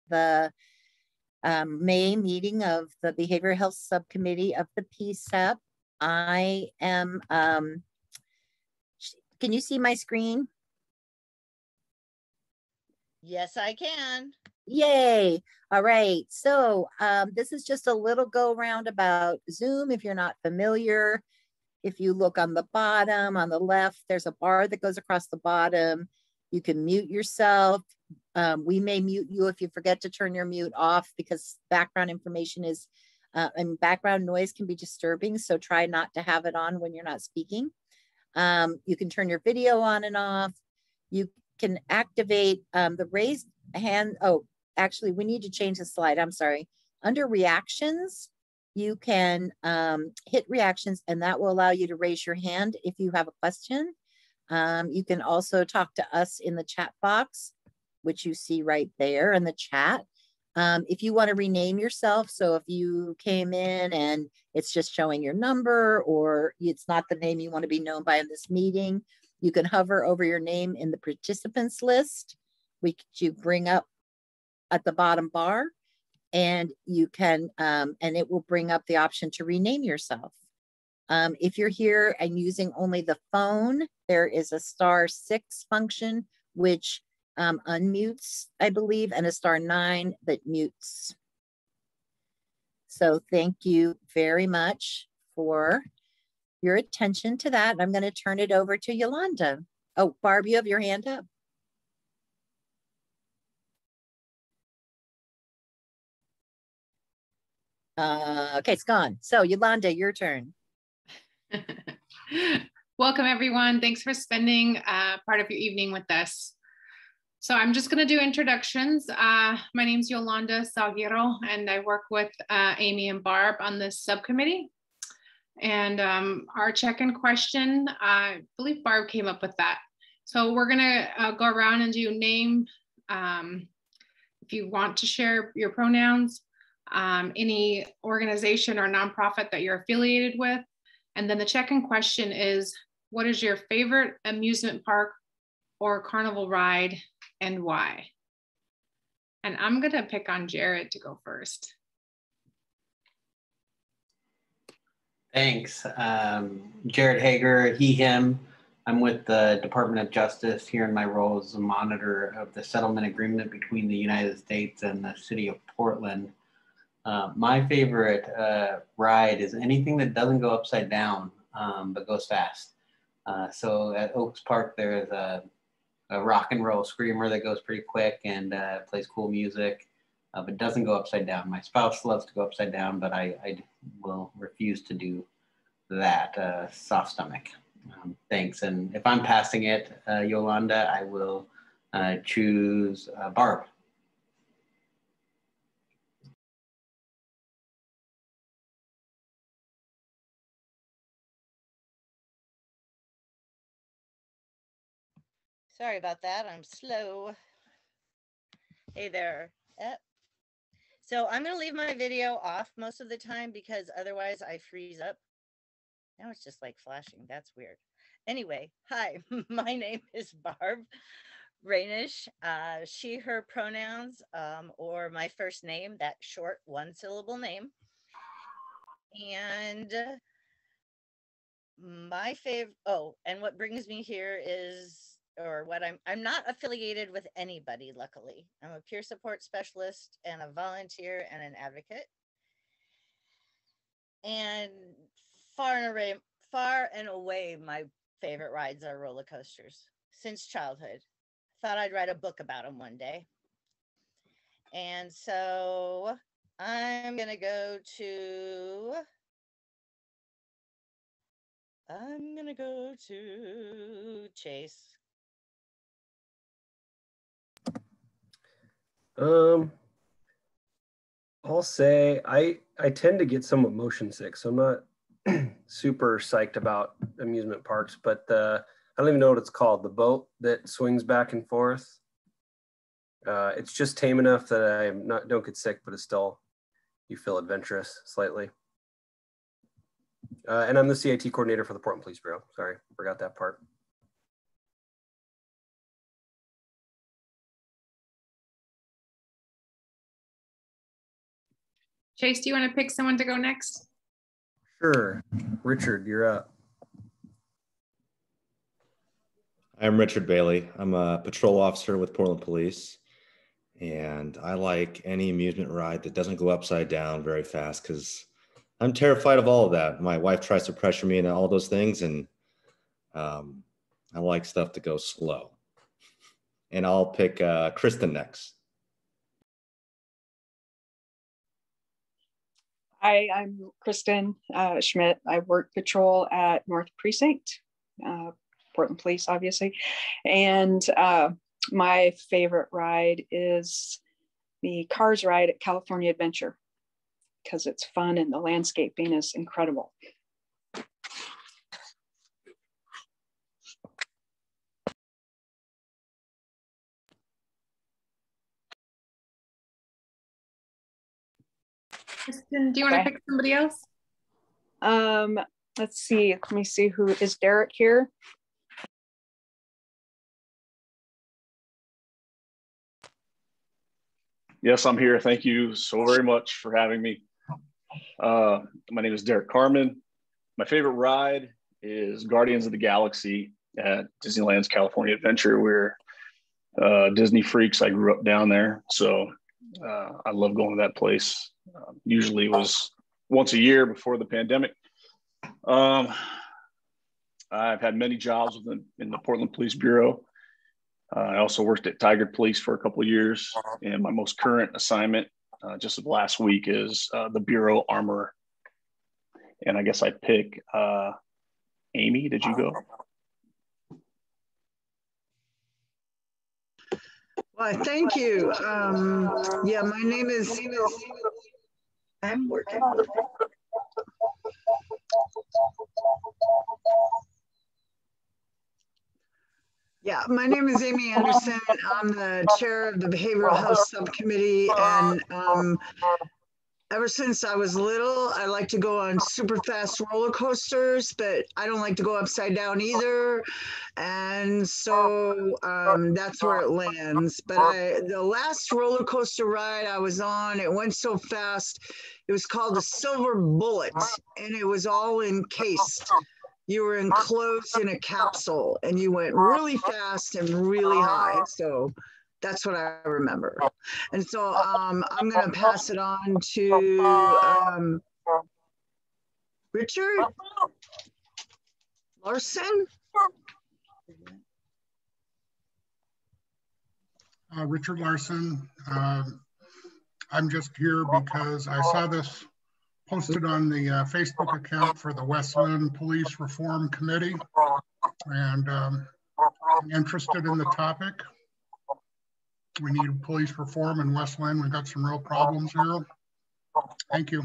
the May meeting of the Behavioral Health Subcommittee of the PCCEP. I am, can you see my screen? Yes, I can. Yay. All right. So this is just a little go round about Zoom. If you're not familiar, if you look on the bottom, on the left, there's a bar that goes across the bottom. You can mute yourself. We may mute you if you forget to turn your mute off, because background information is, and background noise can be disturbing. So try not to have it on when you're not speaking. You can turn your video on and off. You can activate the raised hand. Oh, actually, we need to change the slide. I'm sorry. Under reactions, you can hit reactions, and that will allow you to raise your hand if you have a question. You can also talk to us in the chat box, which you see right there in the chat. If you want to rename yourself, so if you came in and it's just showing your number, or it's not the name you want to be known by in this meeting, you can hover over your name in the participants list, which you bring up at the bottom bar, and you can, and it will bring up the option to rename yourself. If you're here and using only the phone, there is a *6 function, which unmutes, I believe, and a *9 that mutes. So thank you very much for your attention to that. I'm going to turn it over to Yolanda. Oh, Barb, you have your hand up. Okay, it's gone. So Yolanda, your turn. Welcome, everyone. Thanks for spending part of your evening with us. So I'm just going to do introductions. My name's Yolanda Salguero, and I work with Amy and Barb on this subcommittee. And our check-in question, I believe Barb came up with that. So we're going to go around and do name, if you want to share your pronouns, any organization or nonprofit that you're affiliated with. And then the check-in question is, what is your favorite amusement park or carnival ride and why? And I'm gonna pick on Jared to go first. Thanks. Jared Hager, he, him. I'm with the Department of Justice here in my role as a monitor of the settlement agreement between the United States and the city of Portland. My favorite ride is anything that doesn't go upside down, but goes fast. So at Oaks Park, there is a rock and roll screamer that goes pretty quick and plays cool music, but doesn't go upside down. My spouse loves to go upside down, but I will refuse to do that. Soft stomach. Thanks. And if I'm passing it, Yolanda, I will choose Barb. Sorry about that. I'm slow. Hey there. So I'm going to leave my video off most of the time because otherwise I freeze up. Now it's just like flashing. That's weird. Anyway, hi, my name is Barb Rainish. She, her pronouns, or my first name, that short one-syllable name. And my favorite, oh, and what brings me here is, or what I'm not affiliated with anybody, luckily. I'm a peer support specialist and a volunteer and an advocate. And far and away, my favorite rides are roller coasters since childhood. Thought I'd write a book about them one day. And so I'm gonna go to Chase. I'll say I tend to get somewhat motion sick, so I'm not super psyched about amusement parks, but I don't even know what it's called. The boat that swings back and forth. It's just tame enough that I don't get sick, but it's still, you feel adventurous slightly. And I'm the CIT coordinator for the Portland Police Bureau. Sorry, forgot that part. Chase, do you want to pick someone to go next? Sure. Richard, you're up. I'm Richard Bailey. I'm a patrol officer with Portland Police, and I like any amusement ride that doesn't go upside down very fast because I'm terrified of all of that. My wife tries to pressure me into all those things, and I like stuff to go slow. And I'll pick Kristen next. Hi, I'm Kristen Schmidt. I work patrol at North Precinct, Portland Police, obviously. And my favorite ride is the Cars ride at California Adventure because it's fun and the landscaping is incredible. Kristen, do you want to pick somebody else? Let's see. Let me see who is Derek here. Yes, I'm here. Thank you so very much for having me. My name is Derek Carmen. My favorite ride is Guardians of the Galaxy at Disneyland's California Adventure. We're Disney freaks. I grew up down there, so I love going to that place. Usually it was once a year before the pandemic. I've had many jobs in the Portland Police Bureau. I also worked at Tiger Police for a couple of years, and my most current assignment just of last week is the Bureau Armorer. And I guess I pick Amy. Did you go? Well, thank you. Yeah, my name is. I'm working. Yeah, my name is Amy Anderson. I'm the chair of the Behavioral Health Subcommittee, and ever since I was little, I like to go on super fast roller coasters, but I don't like to go upside down either. And so that's where it lands. But the last roller coaster ride I was on, it went so fast. It was called the Silver Bullet, and it was all encased. You were enclosed in a capsule, and you went really fast and really high. So that's what I remember. And so I'm going to pass it on to Richard Larson. Richard Larson. I'm just here because I saw this posted on the Facebook account for the Westland Police Reform Committee, and I'm interested in the topic. We need police reform in Westland. We've got some real problems here. Thank you.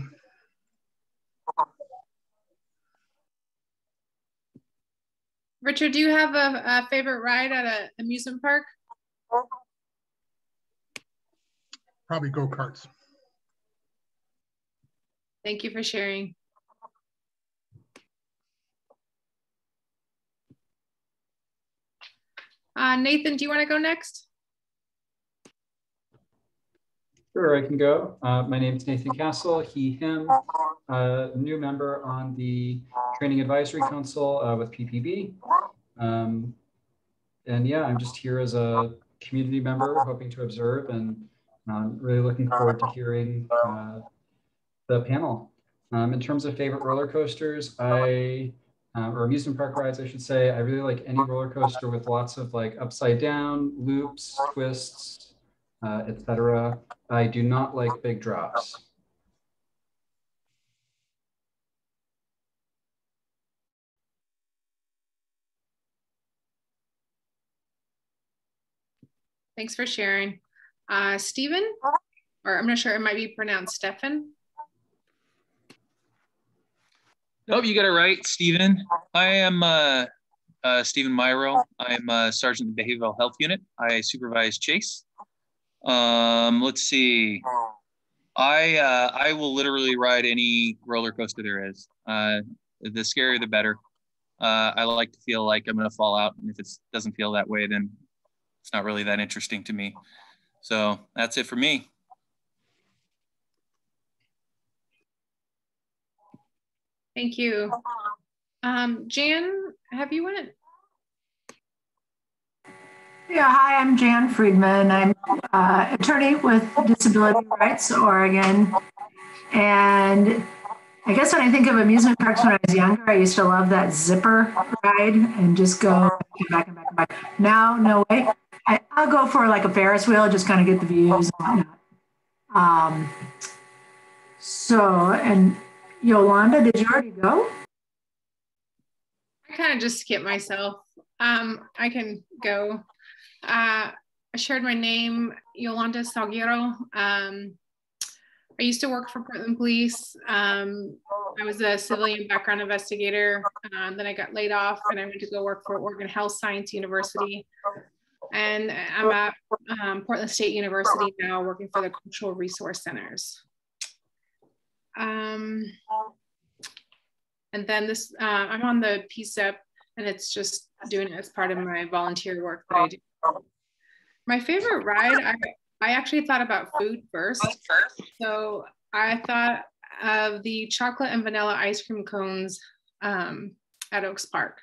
Richard, do you have a favorite ride at an amusement park? Probably go-karts. Thank you for sharing. Nathan, do you want to go next? Sure, I can go. My name is Nathan Castle, he, him, new member on the Training Advisory Council with PPB. And yeah, I'm just here as a community member, hoping to observe, and really looking forward to hearing the panel. In terms of favorite roller coasters, or amusement park rides, I should say, I really like any roller coaster with lots of like upside down, loops, twists, etc. I do not like big drops. Thanks for sharing. Stephen, or I'm not sure, it might be pronounced Stefan. Nope, you got it right, Stephen. I am Stephen Myro. I'm a sergeant in the Behavioral Health Unit. I supervise Chase. Let's see. I will literally ride any roller coaster there is. The scarier, the better. I like to feel like I'm going to fall out, and if it doesn't feel that way, then it's not really that interesting to me. So that's it for me. Thank you. Jan, have you went? Yeah, hi, I'm Jan Friedman. I'm attorney with Disability Rights Oregon. And I guess when I think of amusement parks when I was younger, I used to love that zipper ride and just go back and back and back. Now, no way. I'll go for like a Ferris wheel, just kind of get the views and whatnot. And Yolanda, did you already go? I kind of just skipped myself. I can go. I shared my name, Yolanda Salguero. I used to work for Portland Police. I was a civilian background investigator. Then I got laid off and I went to go work for Oregon Health Science University. And I'm at Portland State University now working for the Cultural Resource Centers. And then this, I'm on the PCCEP and it's just doing it as part of my volunteer work that I do. My favorite ride, I actually thought about food first. So I thought of the chocolate and vanilla ice cream cones at Oaks Park.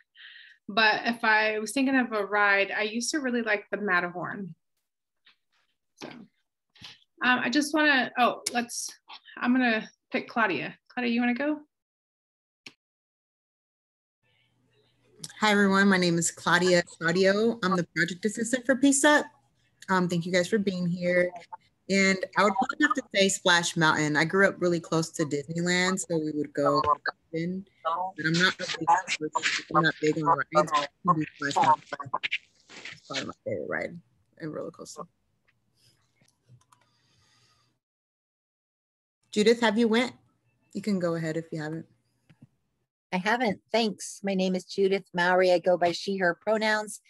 But if I was thinking of a ride, I used to really like the Matterhorn. So I just want to, I'm going to pick Claudia. Claudia, you want to go? Hi, everyone. My name is Claudia Claudio. I'm the project assistant for PCCEP. Thank you guys for being here. And I would probably have to say Splash Mountain. I grew up really close to Disneyland, so we would go often. But I'm not big on rides. Splash Mountain. It's probably my favorite ride and roller coaster. Judith, have you went? You can go ahead if you haven't. I haven't, thanks. My name is Judith Mowry. I go by she, her pronouns.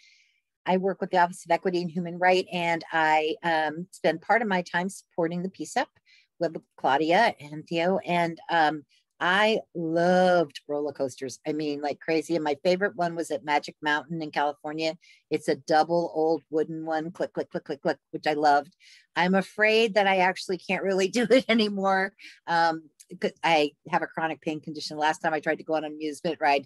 I work with the Office of Equity and Human Rights, and I spend part of my time supporting the PCCEP with Claudia and Theo. And I loved roller coasters. I mean, like crazy. And my favorite one was at Magic Mountain in California. It's a double old wooden one, click, click, click, click, click, which I loved. I'm afraid that I actually can't really do it anymore. I have a chronic pain condition. Last time I tried to go on an amusement ride,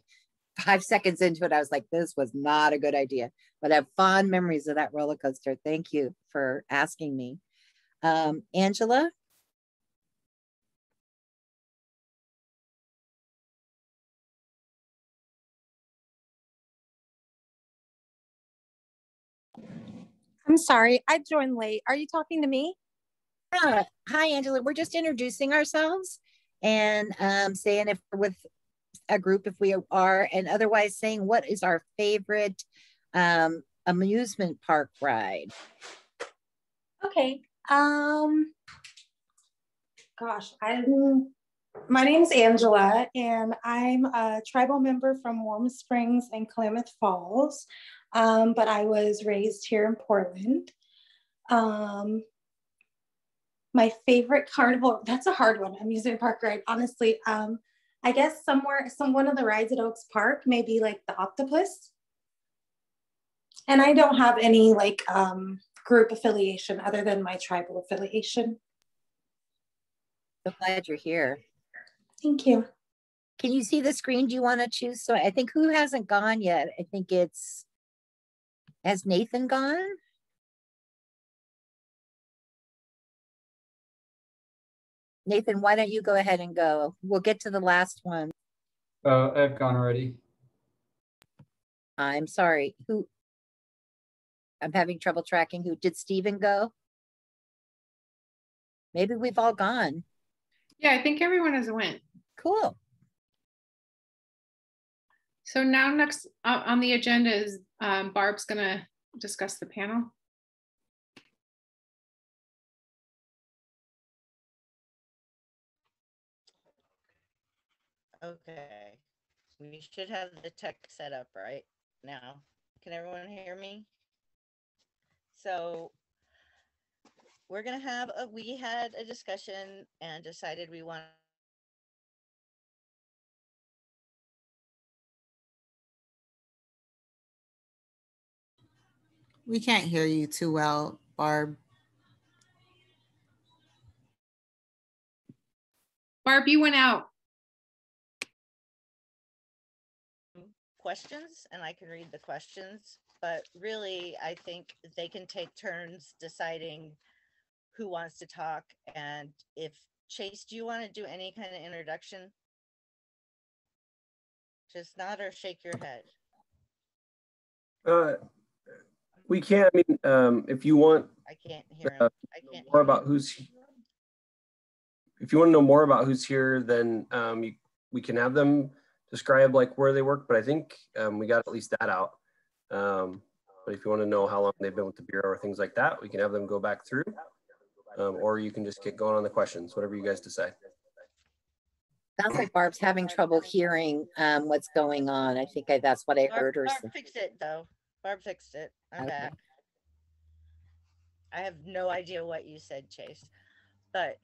5 seconds into it, I was like, this was not a good idea, but I have fond memories of that roller coaster. Thank you for asking me. Angela? I'm sorry, I joined late. Are you talking to me? Hi, Angela. We're just introducing ourselves and saying if we're with a group, if we are, and otherwise saying what is our favorite amusement park ride. Okay. My name is Angela, and I'm a tribal member from Warm Springs and Klamath Falls, but I was raised here in Portland. My favorite carnival, that's a hard one, amusement park ride, honestly. I guess one of the rides at Oaks Park, maybe like the octopus. And I don't have any like group affiliation other than my tribal affiliation. So glad you're here. Thank you. Can you see the screen? Do you want to choose? So I think who hasn't gone yet? I think has Nathan gone? Nathan, why don't you go ahead and go? We'll get to the last one. I've gone already. I'm sorry. I'm having trouble tracking who. Did Stephen go? Maybe we've all gone. Yeah, I think everyone has went. Cool. So now next on the agenda is Barb's gonna discuss the panel. Okay, we should have the tech set up right now. Can everyone hear me? So we're gonna have we had a discussion and decided we want We can't hear you too well, Barb. Barb, you went out. questions and I can read the questions, but really I think they can take turns deciding who wants to talk. And if Chase, do you want to do any kind of introduction? Just nod or shake your head. We can. I mean, if you want, I can't hear him. I can't more about who's. If you want to know more about who's here, then we can have them describe like where they work. But I think we got at least that out. But if you want to know how long they've been with the Bureau or things like that, we can have them go back through. Or you can just get going on the questions, whatever you guys decide. Sounds like Barb's having trouble hearing what's going on. I think that's what I heard her say. Barb fixed it though. Barb fixed it. I'm back. I have no idea what you said, Chase. But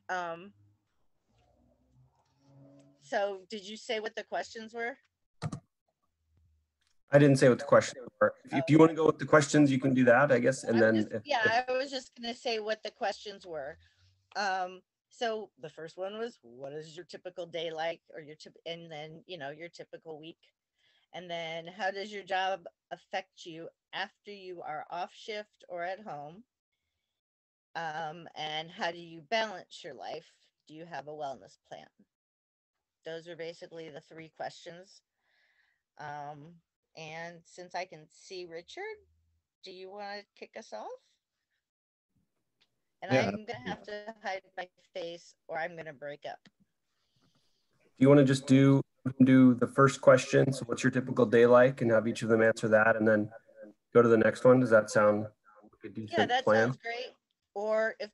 so did you say what the questions were? I didn't say what the questions were. If you want to go with the questions, you can do that, I guess. And then I was just gonna say what the questions were. So the first one was, what is your typical day like, or and then your typical week, and then how does your job affect you after you are off shift or at home, and how do you balance your life? Do you have a wellness plan? Those are basically the three questions. And since I can see Richard, do you want to kick us off? And yeah. I'm gonna have to hide my face or I'm gonna break up. Do you want to just do the first question? So what's your typical day like, and have each of them answer that, and then go to the next one? Does that sound like a decent plan? Sounds great. Or if,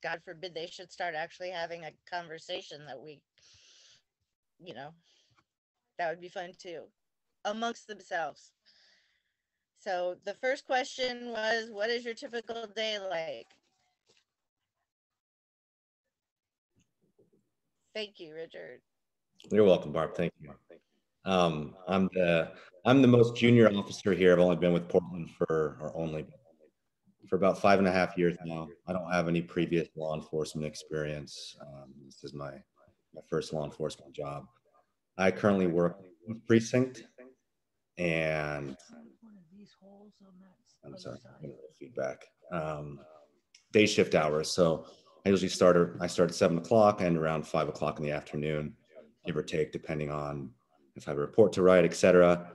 God forbid, they should start actually having a conversation that we, that would be fun too, amongst themselves. So the first question was, what is your typical day like? Thank you, Richard. You're welcome, Barb. Thank you. I'm the most junior officer here. I've only been with Portland for about 5.5 years now. I don't have any previous law enforcement experience. This is my first law enforcement job. I currently work in precinct, and I'm sorry, feedback. Day shift hours. So I usually start at 7 o'clock and around 5 o'clock in the afternoon, give or take, depending on if I have a report to write, etc.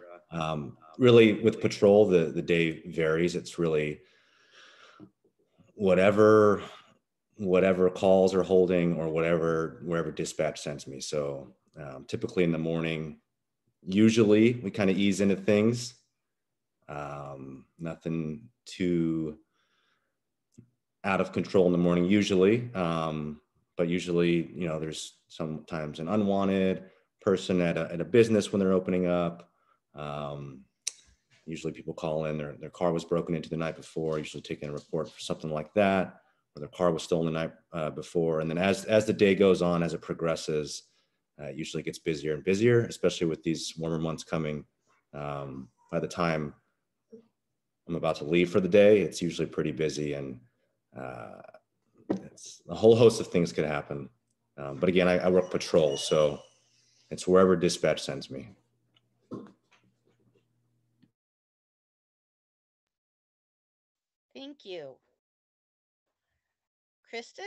Really, with patrol, the day varies. It's really whatever calls are holding or wherever dispatch sends me. So typically in the morning, usually we kind of ease into things. Nothing too out of control in the morning usually, but usually, there's sometimes an unwanted person at a business when they're opening up. Usually people call in, their car was broken into the night before, usually taking a report for something like that, or their car was stolen the night before. And then as the day goes on, as it progresses, it usually gets busier and busier, especially with these warmer months coming. By the time I'm about to leave for the day, it's usually pretty busy, and it's a whole host of things could happen. But again, I work patrol, so it's wherever dispatch sends me. Thank you. Kristen?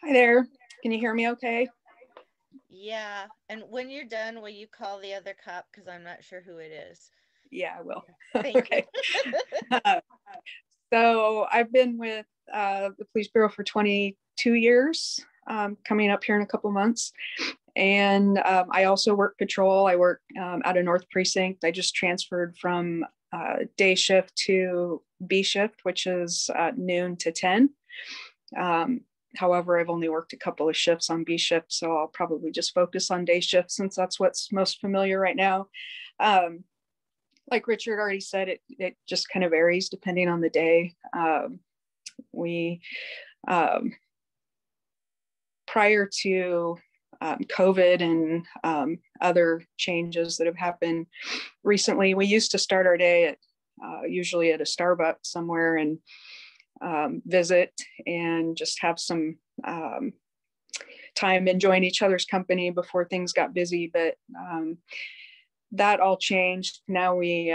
Hi there. Can you hear me okay? Yeah. And when you're done, will you call the other cop? Because I'm not sure who it is. Yeah, I will. Thank you. So I've been with the Police Bureau for 22 years, coming up here in a couple months. And I also work patrol. I work out of North Precinct. I just transferred from day shift to B shift, which is noon to 10. However, I've only worked a couple of shifts on B shift, so I'll probably just focus on day shift since that's what's most familiar right now. Like Richard already said, it just kind of varies depending on the day. Prior to COVID and other changes that have happened recently, we used to start our day at usually at a Starbucks somewhere and visit and just have some time enjoying each other's company before things got busy. But that all changed. Now we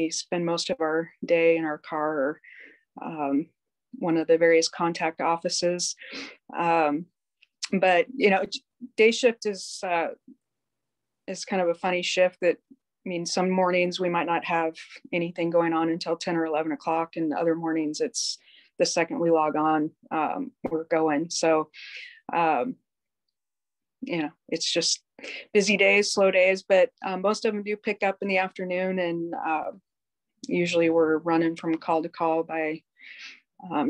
spend most of our day in our car or one of the various contact offices. But you know, day shift is kind of a funny shift. That means some mornings we might not have anything going on until 10 or 11 o'clock, and other mornings it's the second we log on, we're going. So you know, it's just busy days, slow days, but most of them do pick up in the afternoon, and usually we're running from call to call by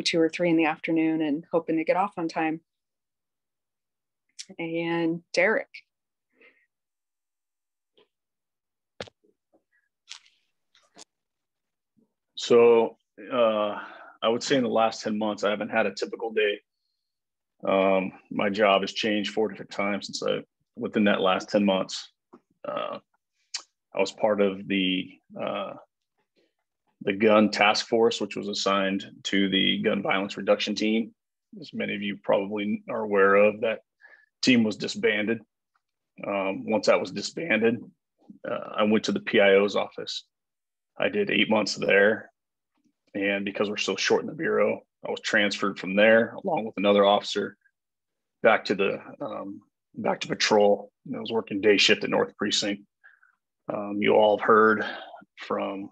2 or 3 in the afternoon and hoping to get off on time. And Derek. So I would say in the last 10 months, I haven't had a typical day. My job has changed 4 different times within that last 10 months. I was part of the gun task force, which was assigned to the gun violence reduction team. As many of you probably are aware of, that team was disbanded. Once that was disbanded, I went to the PIO's office. I did 8 months there. And because we're so short in the Bureau, I was transferred from there along with another officer back to patrol. And I was working day shift at North Precinct. You all have heard from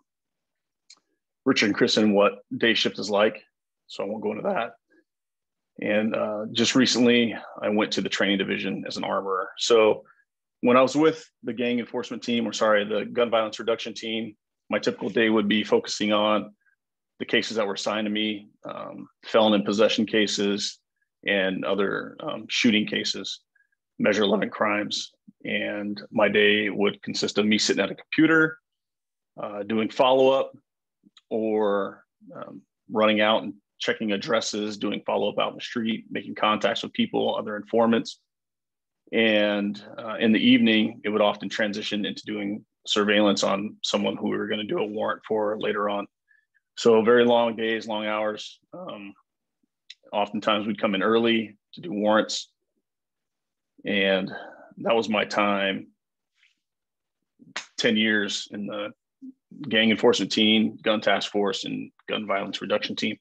Richard and Kristen what day shift is like, so I won't go into that. And just recently, I went to the training division as an armorer. So when I was with the gang enforcement team, the gun violence reduction team, my typical day would be focusing on the cases that were assigned to me, felon in possession cases and other shooting cases, Measure 11 crimes. And my day would consist of me sitting at a computer, doing follow-up, or running out and checking addresses, doing follow-up out in the street, making contacts with people, other informants. And in the evening, it would often transition into doing surveillance on someone who we were going to do a warrant for later on. So very long days, long hours. Oftentimes we'd come in early to do warrants. And that was my time, 10 years in the gang enforcement team, gun task force, and gun violence reduction team.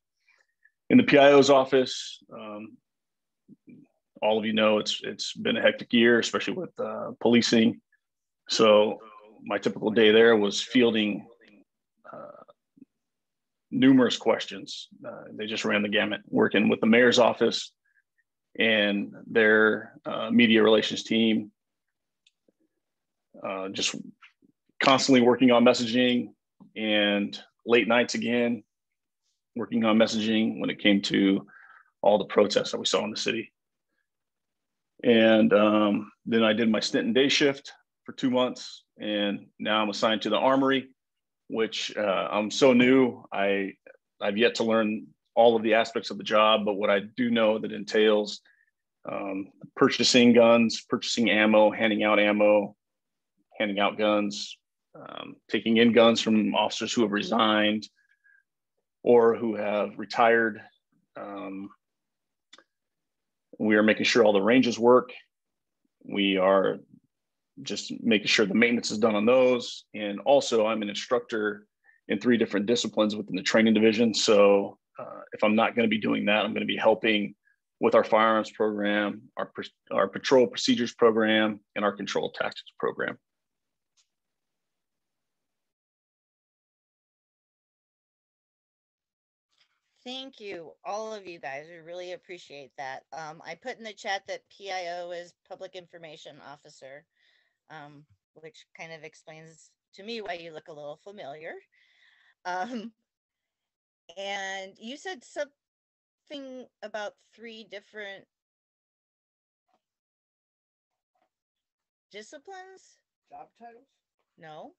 In the PIO's office, all of you know it's been a hectic year, especially with policing. So my typical day there was fielding numerous questions. They just ran the gamut, working with the mayor's office and their media relations team, just constantly working on messaging, and late nights again, working on messaging when it came to all the protests that we saw in the city. And then I did my stint in day shift for 2 months, and now I'm assigned to the armory, which I'm so new. I've yet to learn all of the aspects of the job, but what I do know that entails purchasing guns, purchasing ammo, handing out guns, taking in guns from officers who have resigned or who have retired. We are making sure all the ranges work. We are just making sure the maintenance is done on those. And also I'm an instructor in 3 different disciplines within the training division. So if I'm not going to be doing that, I'm going to be helping with our firearms program, our patrol procedures program, and our control tactics program. Thank you, all of you guys. We really appreciate that. I put in the chat that PIO is Public Information Officer, which kind of explains to me why you look a little familiar. And you said something about 3 different disciplines? Job titles? No.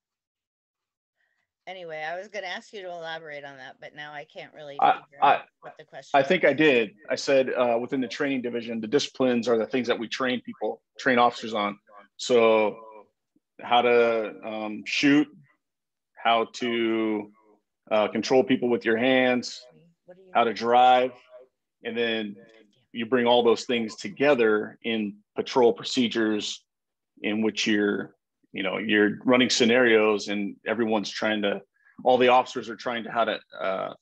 Anyway, I was going to ask you to elaborate on that, but now I can't really figure out what the question I think I did. I said within the training division, the disciplines are the things that we train officers on. So how to shoot, how to control people with your hands, how to drive, and then you bring all those things together in patrol procedures in which you're running scenarios, and everyone's trying to, all the officers are trying to how to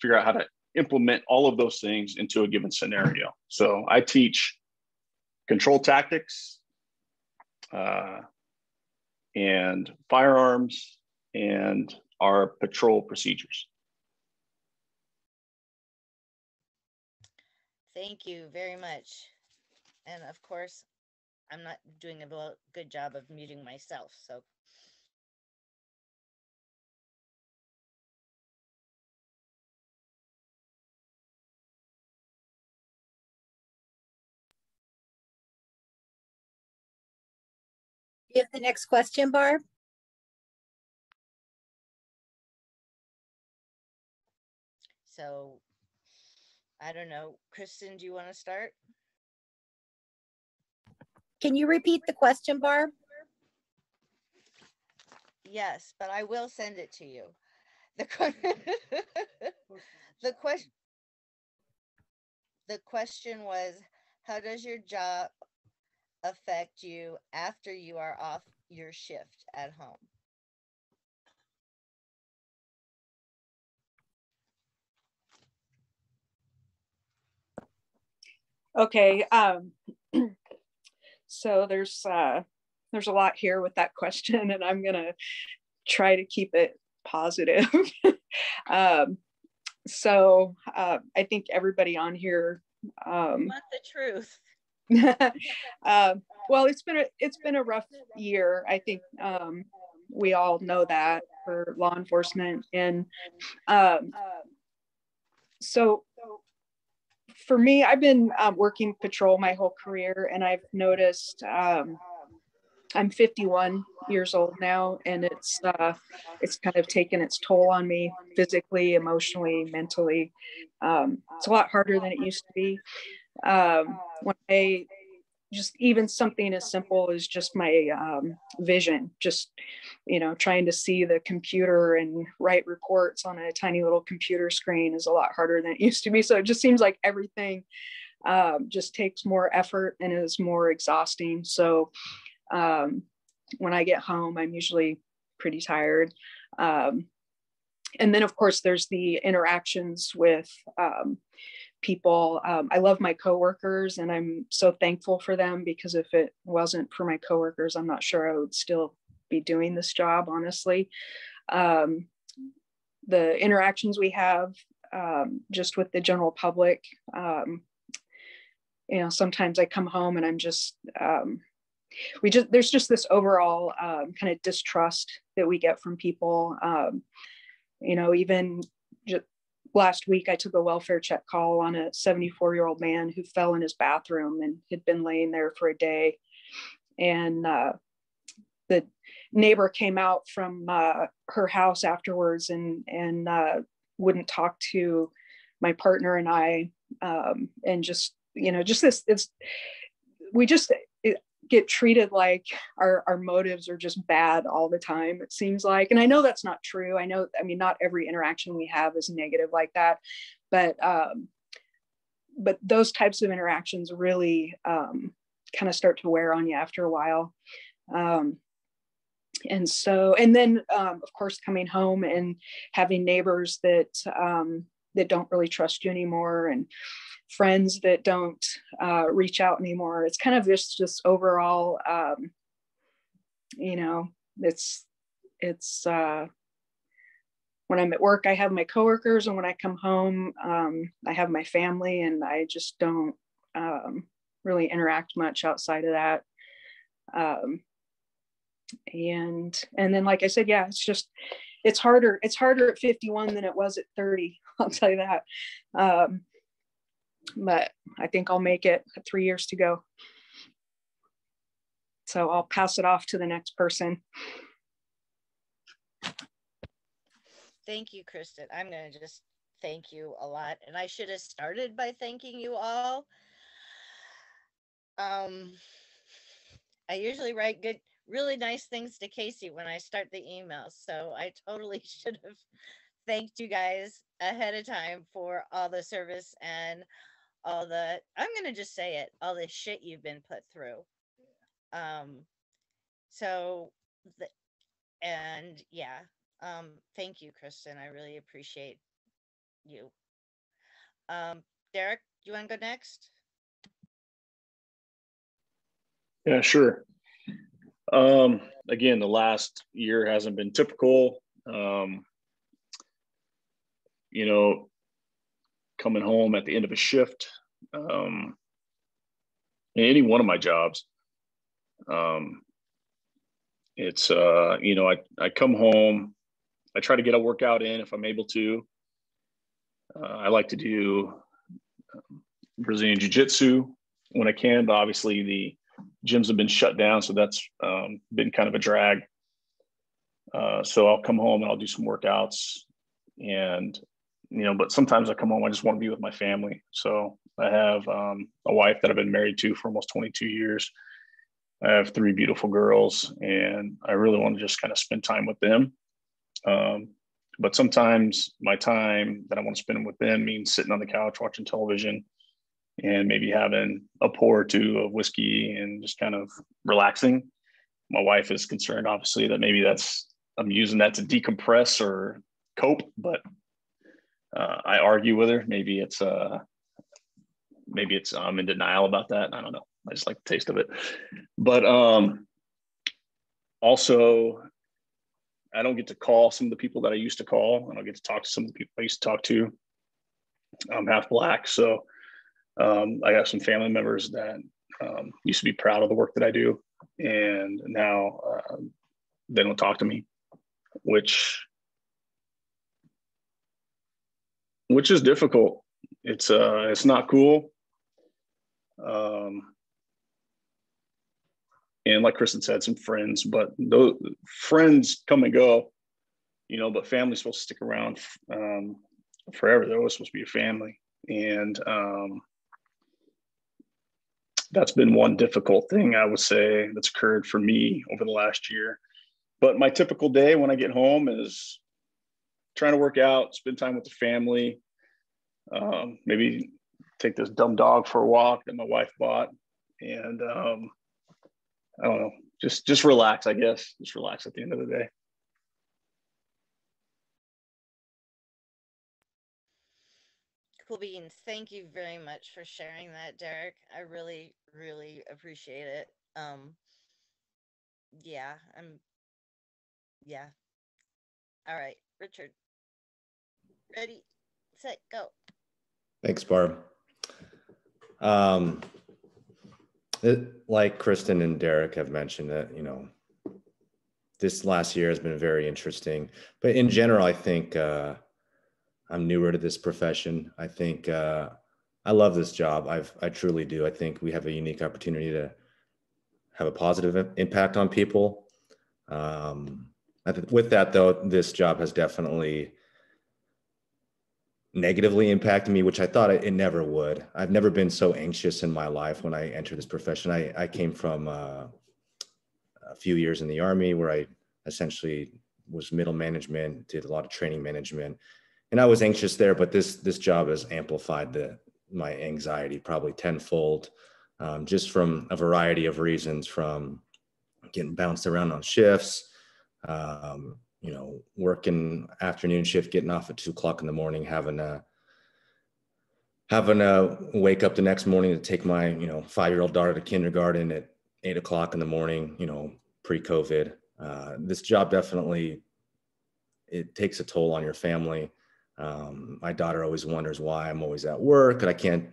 figure out how to implement all of those things into a given scenario. So I teach control tactics and firearms and our patrol procedures. Thank you very much. And of course, I'm not doing a good job of muting myself, so. You have the next question, Barb? So, I don't know. Kristen, do you want to start? Can you repeat the question, Barb? Yes, but I will send it to you. The question was, how does your job affect you after you are off your shift at home? Okay, so there's a lot here with that question, and I'm gonna try to keep it positive. So I think everybody on here want the truth. Well, it's been a rough year. I think we all know that for law enforcement, and so for me, I've been working patrol my whole career, and I've noticed I'm 51 years old now, and it's kind of taken its toll on me physically, emotionally, mentally. It's a lot harder than it used to be. When I just even something as simple as just my vision, just trying to see the computer and write reports on a tiny little computer screen is a lot harder than it used to be. So it just seems like everything just takes more effort and is more exhausting. So when I get home, I'm usually pretty tired. And then of course there's the interactions with people. I love my coworkers, and I'm so thankful for them, because if it wasn't for my coworkers, I'm not sure I would still be doing this job, honestly. The interactions we have just with the general public, sometimes I come home and I'm just, there's just this overall kind of distrust that we get from people. Even just last week, I took a welfare check call on a 74-year-old man who fell in his bathroom and had been laying there for a day. And the neighbor came out from her house afterwards and wouldn't talk to my partner and I, and just this, we just get treated like our motives are just bad all the time, it seems like. And I know that's not true. Not every interaction we have is negative like that, but those types of interactions really kind of start to wear on you after a while. And then of course, coming home and having neighbors that don't really trust you anymore, and friends that don't reach out anymore. It's kind of just overall, it's when I'm at work, I have my coworkers, and when I come home, I have my family, and I just don't really interact much outside of that. And then, like I said, yeah, it's harder at 51 than it was at 30. I'll tell you that. But I think I'll make it. 3 years to go. So I'll pass it off to the next person. Thank you, Kristen. I'm going to just thank you a lot. And I should have started by thanking you all. I usually write really nice things to Casey when I start the emails. So I totally should have thanked you guys ahead of time for all the service and all the, I'm going to just say it, all the shit you've been put through. So, and yeah, thank you, Kristen. I really appreciate you. Derek, do you want to go next? Yeah, sure. Again, the last year hasn't been typical. You know, coming home at the end of a shift, in any one of my jobs, it's, you know, I come home, I try to get a workout in if I'm able to. I like to do Brazilian Jiu-Jitsu when I can, but obviously the gyms have been shut down, so that's been kind of a drag. So I'll come home and I'll do some workouts, and you know, but sometimes I come home, I just want to be with my family. So I have a wife that I've been married to for almost 22 years. I have 3 beautiful girls, and I really want to just kind of spend time with them. But sometimes my time that I want to spend with them means sitting on the couch watching television and maybe having a pour or two of whiskey and just kind of relaxing. My wife is concerned, obviously, that maybe I'm using that to decompress or cope, but I argue with her. Maybe it's I'm in denial about that. I don't know. I just like the taste of it. But also, I don't get to call some of the people that I used to call. I don't get to talk to some of the people I used to talk to. I'm half Black, so I have some family members that used to be proud of the work that I do, and now they don't talk to me, which is difficult. It's not cool. And like Kristen said, some friends, but those friends come and go, you know, but family's supposed to stick around forever. They're always supposed to be a family. And that's been one difficult thing, I would say, that's occurred for me over the last year. But my typical day when I get home is trying to work out, spend time with the family, maybe take this dumb dog for a walk that my wife bought, and I don't know, just relax, I guess. Just relax at the end of the day. Cool beans. Thank you very much for sharing that, Derek. I really, really appreciate it. Yeah, yeah. All right, Richard. Ready, set, go. Thanks, Barb. Like Kristen and Derek have mentioned, that, you know, this last year has been very interesting, but in general, I think I'm newer to this profession. I think I love this job. I truly do. I think we have a unique opportunity to have a positive impact on people. With that though, this job has definitely negatively impacted me, which I thought it never would. I've never been so anxious in my life when I entered this profession. I came from a few years in the Army where I essentially was middle management, did a lot of training management, and I was anxious there, but this job has amplified my anxiety probably tenfold, just from a variety of reasons, from getting bounced around on shifts, you know, working afternoon shift, getting off at 2 o'clock in the morning, having to wake up the next morning to take my, you know, 5-year-old daughter to kindergarten at 8 o'clock in the morning, you know, pre-COVID. This job definitely, it takes a toll on your family. My daughter always wonders why I'm always at work, and I can't,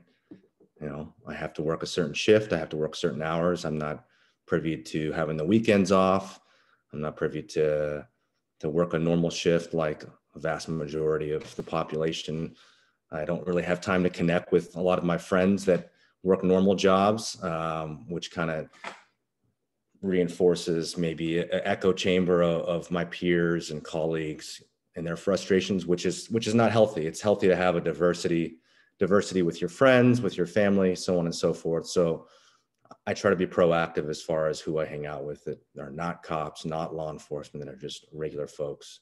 you know, I have to work a certain shift. I have to work certain hours. I'm not privy to having the weekends off. I'm not privy to work a normal shift like a vast majority of the population. I don't really have time to connect with a lot of my friends that work normal jobs, which kind of reinforces maybe an echo chamber of my peers and colleagues and their frustrations, which is not healthy. It's healthy to have a diversity with your friends, with your family, so on and so forth. So I try to be proactive as far as who I hang out with that are not cops, not law enforcement, that are just regular folks.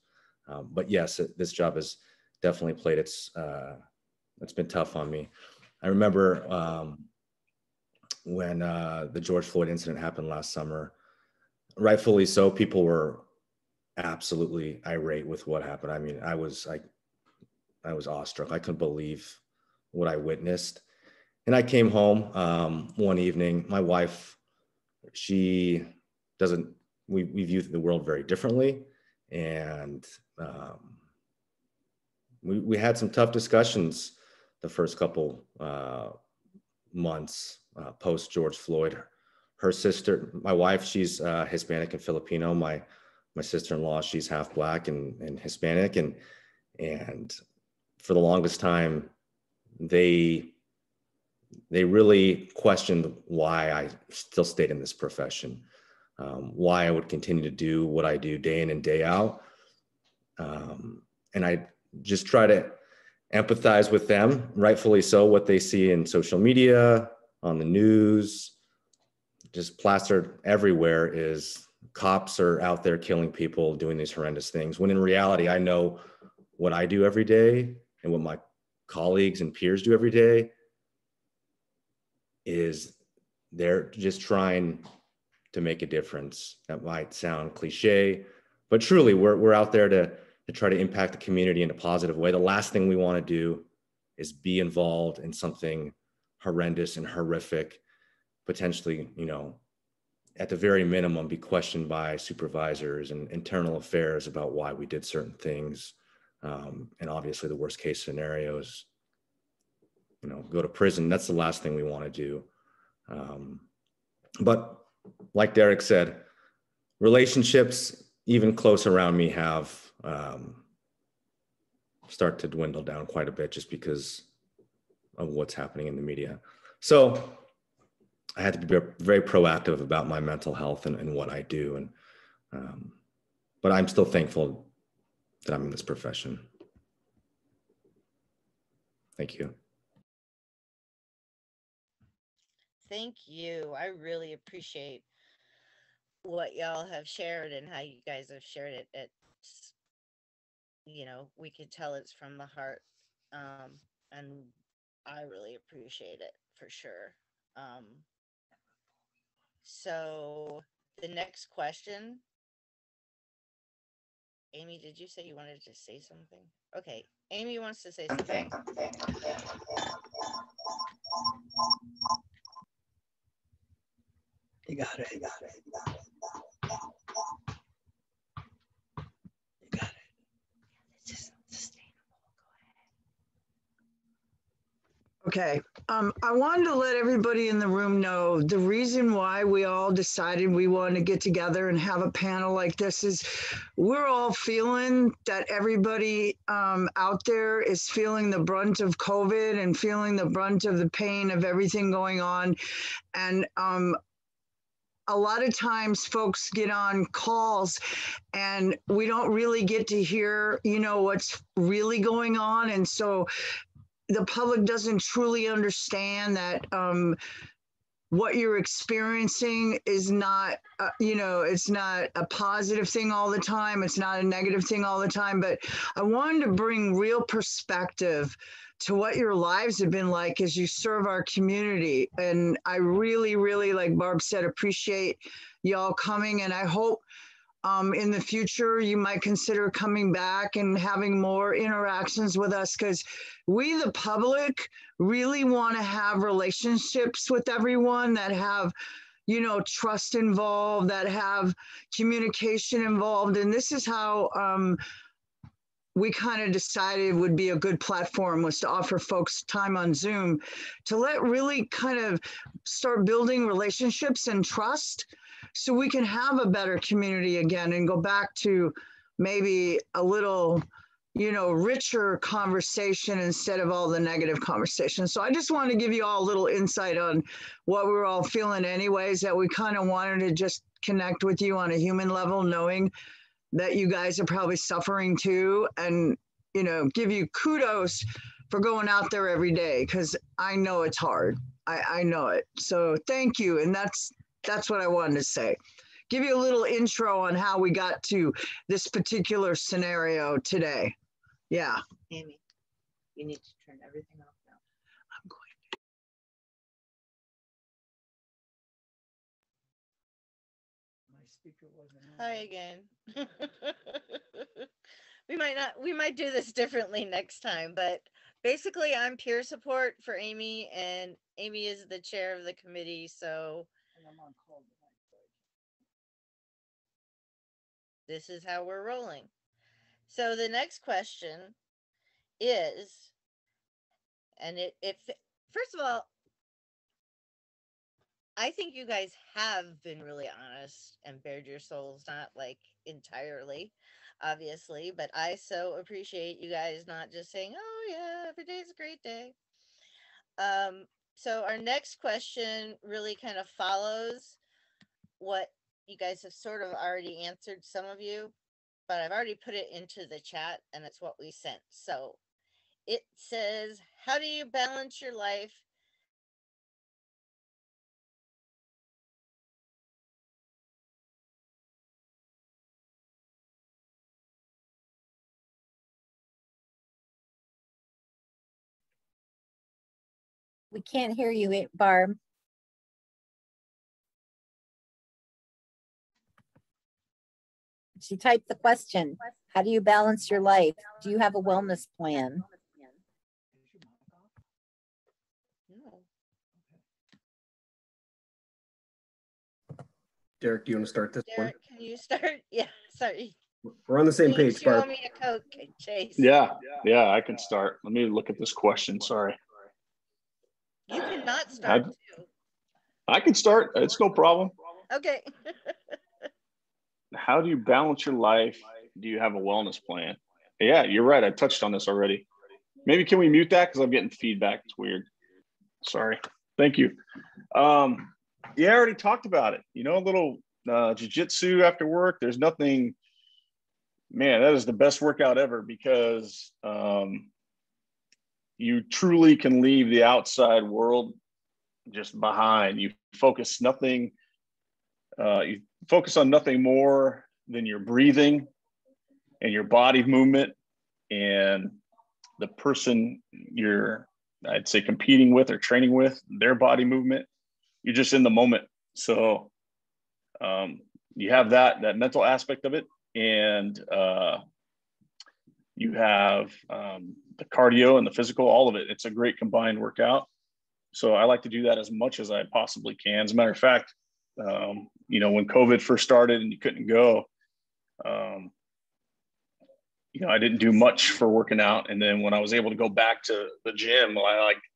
But yes, this job has definitely played it's been tough on me. I remember when the George Floyd incident happened last summer, rightfully so, people were absolutely irate with what happened. I mean, I was awestruck. I couldn't believe what I witnessed. And I came home one evening. My wife, we view the world very differently. And we had some tough discussions the first couple months post George Floyd. Her sister, my wife, she's Hispanic and Filipino. My sister-in-law, she's half Black and Hispanic. And for the longest time, they really questioned why I still stayed in this profession, why I would continue to do what I do day in and day out. And I just try to empathize with them, rightfully so, what they see in social media, on the news, just plastered everywhere is cops are out there killing people, doing these horrendous things. When in reality, I know what I do every day and what my colleagues and peers do every day is they're just trying to make a difference. That might sound cliche, but truly we're out there to try to impact the community in a positive way. The last thing we want to do is be involved in something horrendous and horrific, potentially, at the very minimum, be questioned by supervisors and internal affairs about why we did certain things. And obviously the worst case scenarios, go to prison. That's the last thing we want to do. But like Derek said, relationships even close around me have start to dwindle down quite a bit just because of what's happening in the media. So I had to be very proactive about my mental health and what I do. And but I'm still thankful that I'm in this profession. Thank you. Thank you. I really appreciate what y'all have shared and how you guys have shared it. It's, we could tell it's from the heart. And I really appreciate it for sure. So the next question, Amy, did you say you wanted to say something? Okay, Amy wants to say something. You got it. It's just sustainable. Go ahead. Okay. I wanted to let everybody in the room know the reason why we all decided we wanted to get together and have a panel like this is we're all feeling that everybody out there is feeling the brunt of COVID and feeling the brunt of the pain of everything going on. And a lot of times folks get on calls and we don't really get to hear, what's really going on. And so the public doesn't truly understand that what you're experiencing is not, it's not a positive thing all the time. It's not a negative thing all the time. But I wanted to bring real perspective to what your lives have been like as you serve our community. And I really, really, like Barb said, appreciate y'all coming. And I hope in the future, you might consider coming back and having more interactions with us because we, the public, really want to have relationships with everyone that have, trust involved, that have communication involved. And this is how we kind of decided would be a good platform was to offer folks time on Zoom to let really kind of start building relationships and trust so we can have a better community again and go back to maybe a little, richer conversation instead of all the negative conversation. So I just want to give you all a little insight on what we're all feeling anyways, that we kind of wanted to just connect with you on a human level, knowing that you guys are probably suffering too, and, give you kudos for going out there every day, because I know it's hard. I know it. So thank you. And that's what I wanted to say. Give you a little intro on how we got to this particular scenario today. Yeah. Amy, you need to turn everything off now. I'm going to. Hi again. We might do this differently next time, but basically I'm peer support for Amy, and Amy is the chair of the committee, so this is how we're rolling. So the next question is, and it first of all, I think you guys have been really honest and bared your souls, not like entirely, obviously, but I so appreciate you guys not just saying, oh yeah, every day is a great day. So our next question really kind of follows what you guys have sort of already answered, some of you, but I've already put it into the chat and it's what we sent. So it says, how do you balance your life We can't hear you, Barb. She typed the question. How do you balance your life? Do you have a wellness plan? Derek, do you want to start this Derek, one? can you start? Yeah, sorry. We're on the same page, You owe Barb. me a Coke, Chase. Yeah, I can start. Let me look at this question. Sorry. You cannot start too. I can start. It's no problem. Okay. How do you balance your life? Do you have a wellness plan? Yeah, you're right. I touched on this already. Maybe can we mute that? Because I'm getting feedback. It's weird. Sorry. Thank you. Yeah, I already talked about it. You know, a little jiu-jitsu after work. There's nothing, man, that is the best workout ever because you truly can leave the outside world just behind. You focus on nothing more than your breathing and your body movement and the person you're, I'd say, competing with or training with, their body movement. You're just in the moment. So you have that mental aspect of it, and you have the cardio and the physical, all of it. It's a great combined workout. So I like to do that as much as I possibly can. As a matter of fact, you know, when COVID first started and you couldn't go, you know, I didn't do much for working out. And then when I was able to go back to the gym,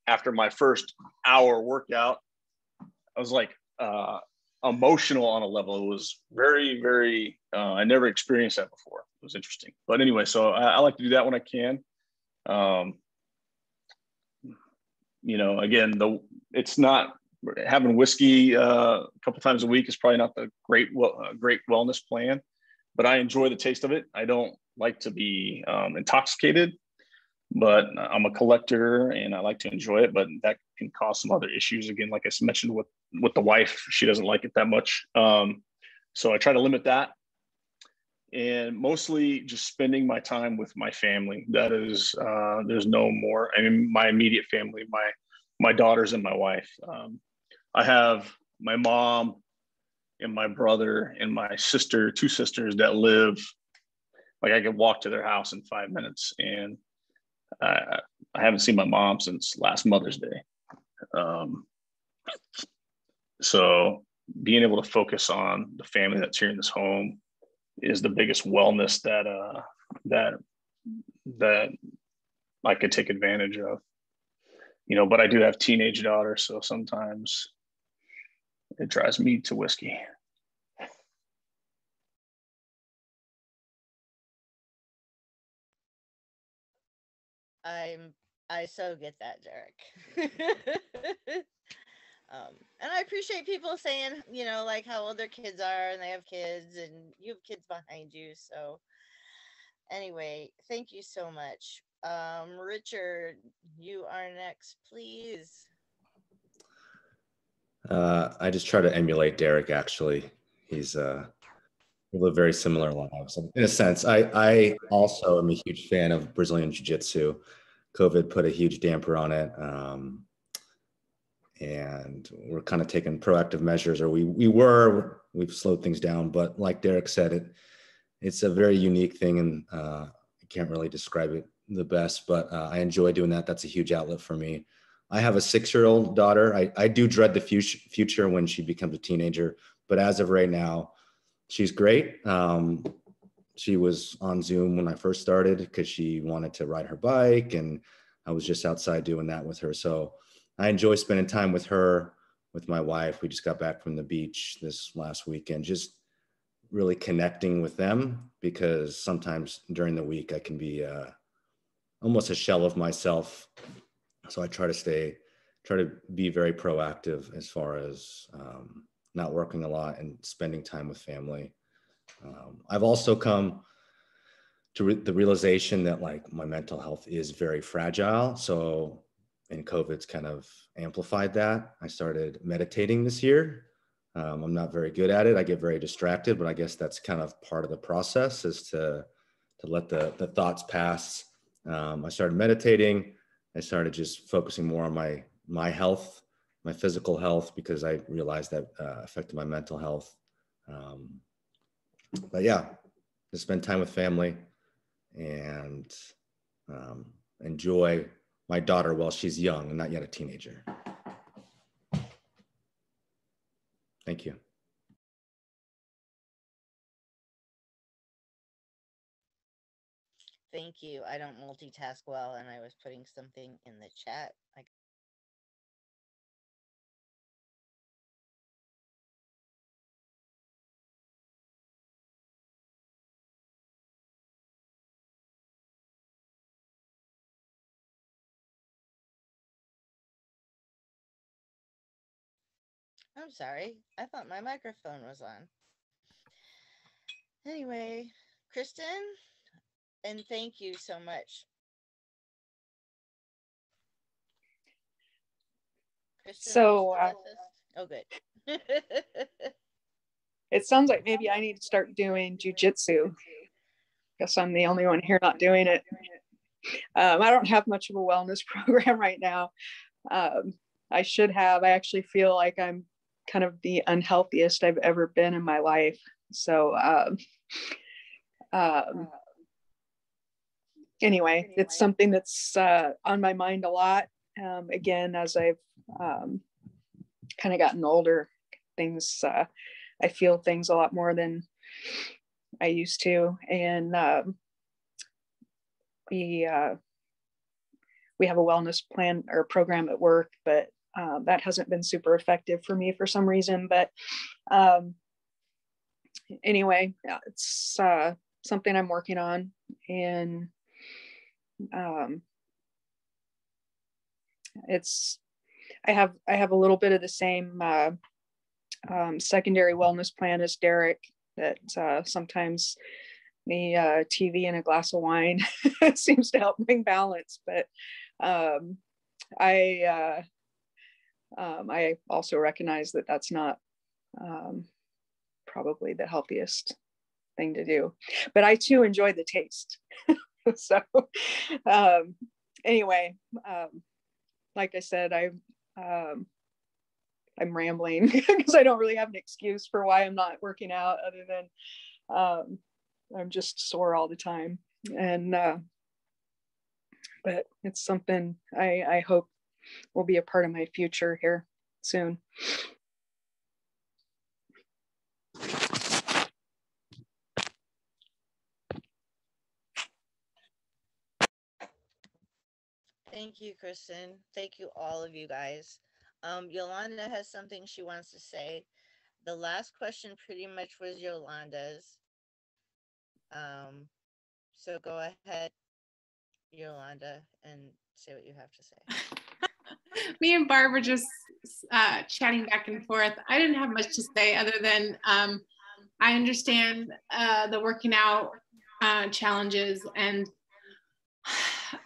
after my first hour workout, I was like emotional on a level. It was very, very, I never experienced that before. It was interesting. But anyway, so I like to do that when I can. You know, again, it's not, having whiskey a couple times a week is probably not the great wellness plan, but I enjoy the taste of it. I don't like to be intoxicated, but I'm a collector and I like to enjoy it, but that can cause some other issues. Again, like I mentioned with the wife, she doesn't like it that much. So I try to limit that and mostly just spending my time with my family. That is, there's no more, I mean, my immediate family, my daughters and my wife. I have my mom and my brother and my sister, two sisters that live, like I could walk to their house in 5 minutes. And I haven't seen my mom since last Mother's Day. So being able to focus on the family that's here in this home is the biggest wellness that I could take advantage of. You know, but I do have teenage daughters, so sometimes it drives me to whiskey. I so get that, Derek. And I appreciate people saying, you know, like how old their kids are and they have kids and you have kids behind you. So anyway, thank you so much. Richard, you are next, please. I just try to emulate Derek, actually. We live very similar lives. In a sense, I also am a huge fan of Brazilian Jiu-Jitsu. COVID put a huge damper on it. and we're kind of taking proactive measures, or we've slowed things down. But like Derek said, it's a very unique thing, and I can't really describe it the best, but I enjoy doing that. That's a huge outlet for me. I have a 6-year-old daughter. I do dread the future when she becomes a teenager, but as of right now, she's great. She was on Zoom when I first started because she wanted to ride her bike, and I was just outside doing that with her. So I enjoy spending time with her, with my wife. We just got back from the beach this last weekend, just really connecting with them, because sometimes during the week I can be almost a shell of myself. So I try to be very proactive as far as not working a lot and spending time with family. I've also come to the realization that like my mental health is very fragile. So, and COVID's kind of amplified that. I started meditating this year. I'm not very good at it. I get very distracted, but I guess that's kind of part of the process, is to let the thoughts pass. I started meditating. I started just focusing more on my health, my physical health, because I realized that affected my mental health. But yeah, to spend time with family and enjoy my daughter while she's young and not yet a teenager. Thank you. Thank you. I don't multitask well, and I was putting something in the chat. I'm sorry. I thought my microphone was on. Anyway, Kristen, and thank you so much. Kristen, so, oh, good. It sounds like maybe I need to start doing jujitsu. Guess I'm the only one here not doing it. I don't have much of a wellness program right now. I should have. I actually feel like I'm kind of the unhealthiest I've ever been in my life. So anyway, it's something that's on my mind a lot. Again, as I've kind of gotten older, things, I feel things a lot more than I used to. And we have a wellness plan or program at work, but that hasn't been super effective for me for some reason. But anyway, it's something I'm working on. And I have a little bit of the same secondary wellness plan as Derek, that sometimes the TV and a glass of wine seems to help bring balance. But I also recognize that that's not probably the healthiest thing to do, but I too enjoy the taste. So anyway, like I said, I'm rambling because I don't really have an excuse for why I'm not working out, other than I'm just sore all the time. And but it's something I hope will be a part of my future here soon. Thank you, Kristen. Thank you, all of you guys. Yolanda has something she wants to say. The last question pretty much was Yolanda's. So go ahead, Yolanda, and say what you have to say. Me and Barb were just chatting back and forth. I didn't have much to say other than I understand the working out challenges, and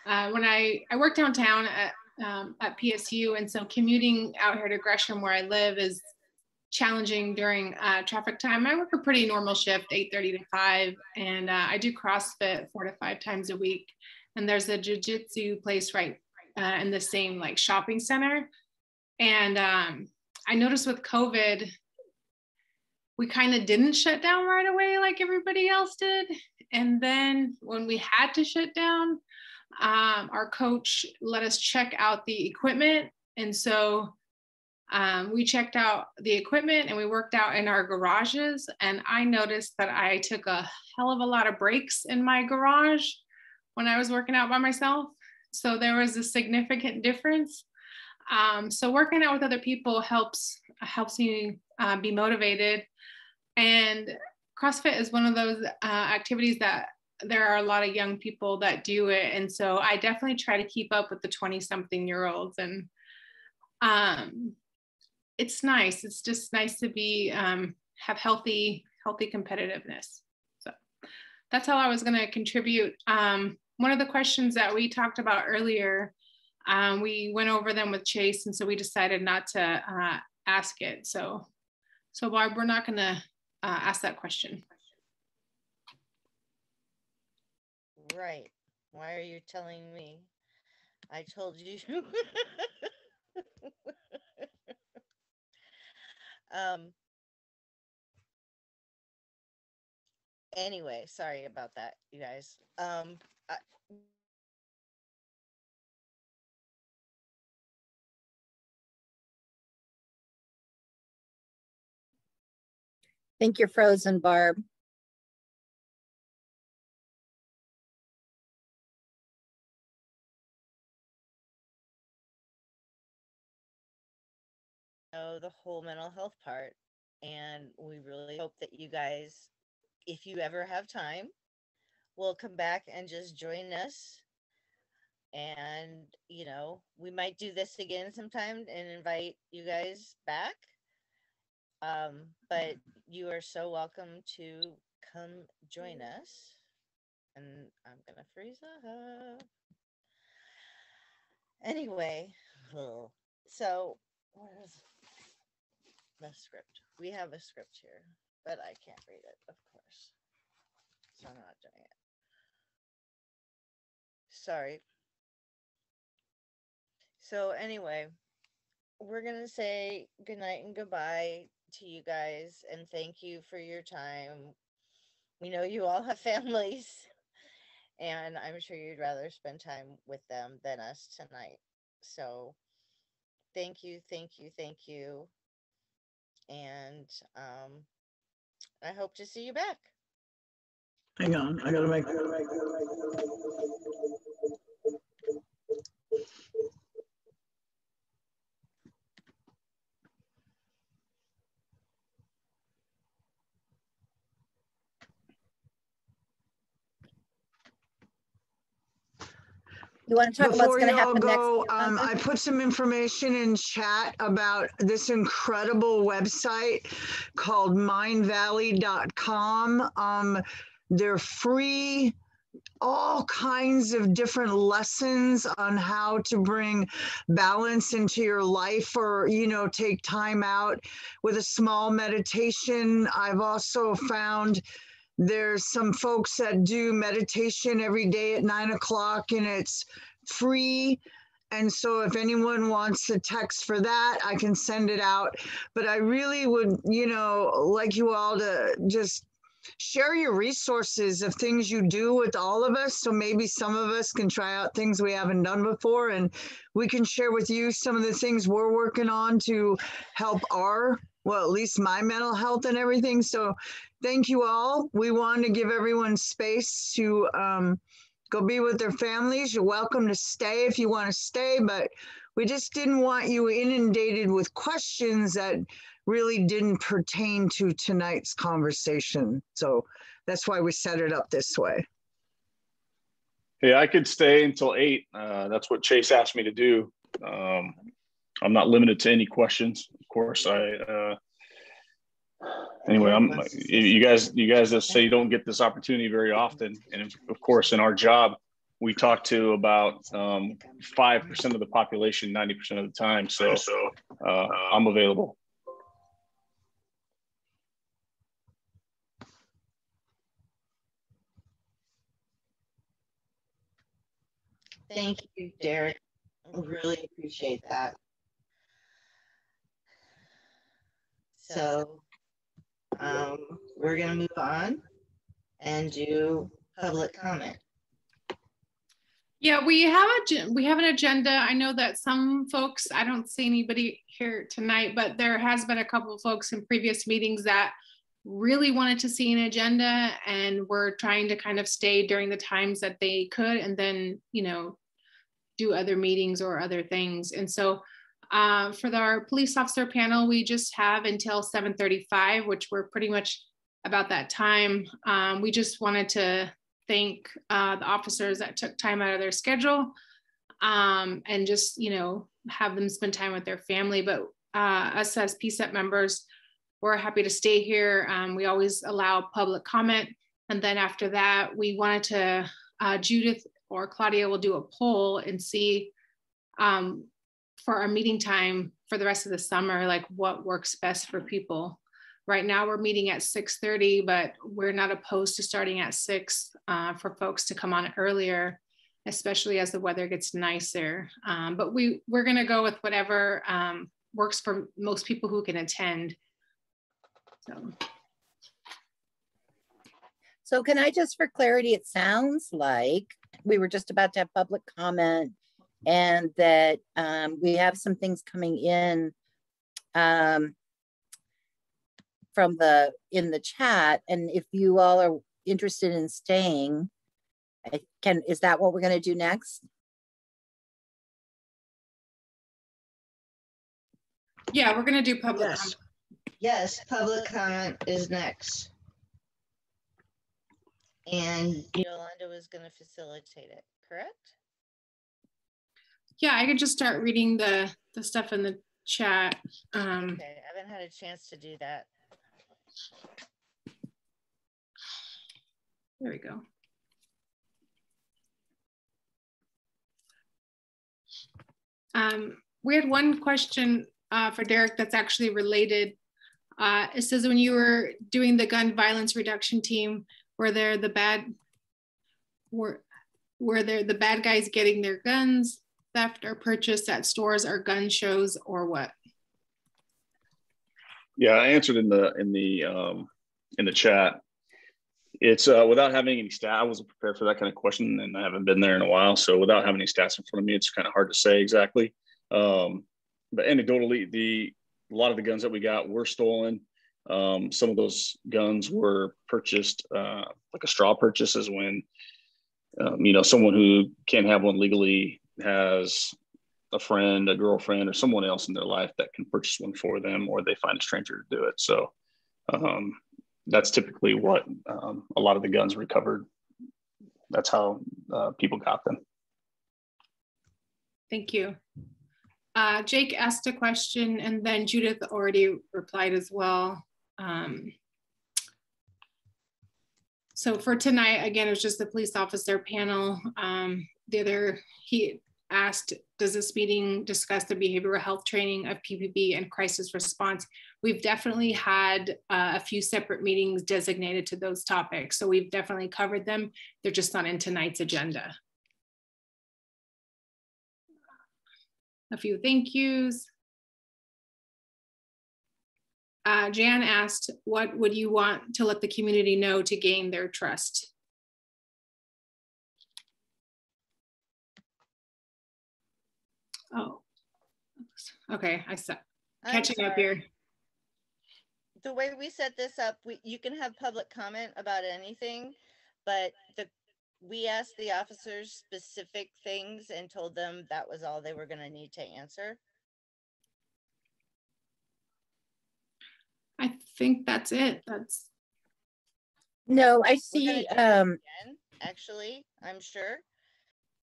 when I work downtown at PSU, and so commuting out here to Gresham where I live is challenging during traffic time. I work a pretty normal shift, 8:30 to 5, and I do CrossFit 4 to 5 times a week. And there's a jiu-jitsu place right in the same like shopping center. And I noticed with COVID, we kind of didn't shut down right away like everybody else did. And then when we had to shut down, our coach let us check out the equipment. And so we checked out the equipment and we worked out in our garages. And I noticed that I took a hell of a lot of breaks in my garage when I was working out by myself. So there was a significant difference. So working out with other people helps me be motivated. And CrossFit is one of those activities that there are a lot of young people that do it. And so I definitely try to keep up with the 20-something-year-olds. And it's nice. It's just nice to be, have healthy competitiveness. So that's how I was going to contribute. One of the questions that we talked about earlier, we went over them with Chase, and so we decided not to ask it. So Barb, we're not going to ask that question. Right. Why are you telling me? I told you. Anyway, sorry about that, you guys. I think you're frozen, Barb. Know the whole mental health part, and we really hope that you guys, if you ever have time, will come back and just join us. And you know, we might do this again sometime and invite you guys back. But you are so welcome to come join us. And I'm gonna freeze up. Anyway, so what is the script? We have a script here, but I can't read it, of course. So I'm not doing it. Sorry. So anyway, we're gonna say goodnight and goodbye to you guys, and thank you for your time. We know you all have families, and I'm sure you'd rather spend time with them than us tonight. So thank you, thank you, thank you. And I hope to see you back. Hang on, I gotta make. You want to talk about what's going to happen next? I put some information in chat about this incredible website called mindvalley.com. They're free, all kinds of different lessons on how to bring balance into your life, or, you know, take time out with a small meditation. I've also found there's some folks that do meditation every day at 9 o'clock, and it's free. And so if anyone wants a text for that, I can send it out. But I really would, you know, like you all to just share your resources of things you do with all of us. So maybe some of us can try out things we haven't done before, and we can share with you some of the things we're working on to help our, well, at least my mental health and everything. So thank you all. We want to give everyone space to go be with their families. You're welcome to stay if you want to stay, but we just didn't want you inundated with questions that really didn't pertain to tonight's conversation. So that's why we set it up this way. Hey, I could stay until 8. That's what Chase asked me to do. I'm not limited to any questions. Of course, anyway, you guys just say you don't get this opportunity very often. And of course, in our job, we talk to about 5% of the population 90% of the time. So I'm available. Thank you, Derek. I really appreciate that. So we're going to move on and do public comment. Yeah, we have an agenda. I know that some folks, I don't see anybody here tonight, but there has been a couple of folks in previous meetings that really wanted to see an agenda, and we're trying to kind of stay during the times that they could, and then, you know, do other meetings or other things. And so for our police officer panel, we just have until 7:35, which we're pretty much about that time. We just wanted to thank the officers that took time out of their schedule and just, you know, have them spend time with their family. But us as PCCEP members, we're happy to stay here. We always allow public comment. And then after that, we wanted to, Judith or Claudia will do a poll and see for our meeting time for the rest of the summer, like what works best for people. Right now we're meeting at 6:30, but we're not opposed to starting at 6 for folks to come on earlier, especially as the weather gets nicer. But we're gonna go with whatever works for most people who can attend. So can I just, for clarity, it sounds like we were just about to have public comment and that we have some things coming in from in the chat, and if you all are interested in staying, is that what we're going to do next? Yeah, we're going to do public comment. Yes, public comment is next. And Yolanda was going to facilitate it, correct? Yeah, I could just start reading the stuff in the chat. Okay, I haven't had a chance to do that. There we go. We had one question for Derek that's actually related. It says, when you were doing the gun violence reduction team, were there the bad guys getting their guns theft or purchased at stores or gun shows, or what? Yeah, I answered in the chat. It's without having any stats. I wasn't prepared for that kind of question, and I haven't been there in a while. So without having any stats in front of me, it's kind of hard to say exactly. But anecdotally, a lot of the guns that we got were stolen. Some of those guns were purchased, like a straw purchase, is when someone who can't have one legally has a friend, a girlfriend, or someone else in their life that can purchase one for them, or they find a stranger to do it. So that's typically what a lot of the guns recovered. That's how people got them. Thank you. Jake asked a question, and then Judith already replied as well. So for tonight, again, it was just the police officer panel. He asked, does this meeting discuss the behavioral health training of PPB and crisis response? We've definitely had a few separate meetings designated to those topics. So we've definitely covered them. They're just not in tonight's agenda. A few thank yous. Jan asked, what would you want to let the community know to gain their trust? Oh, okay, catching up here. The way we set this up, you can have public comment about anything, but we asked the officers specific things and told them that was all they were going to need to answer. I think that's it. No, I see. Again, actually, I'm sure.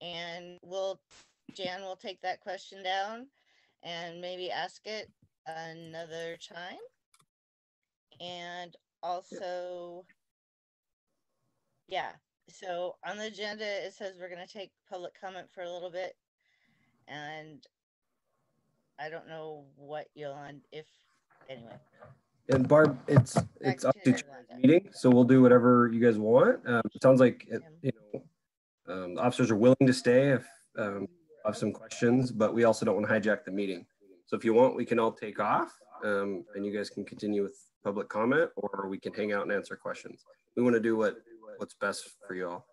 And Jan will take that question down and maybe ask it another time. And also, yeah. So on the agenda, it says we're going to take public comment for a little bit. And I don't know what anyway. And Barb, it's up to the meeting, so we'll do whatever you guys want. It sounds like the officers are willing to stay if have some questions, but we also don't want to hijack the meeting. So if you want, we can all take off, and you guys can continue with public comment, or we can hang out and answer questions. We want to do what's best for you all.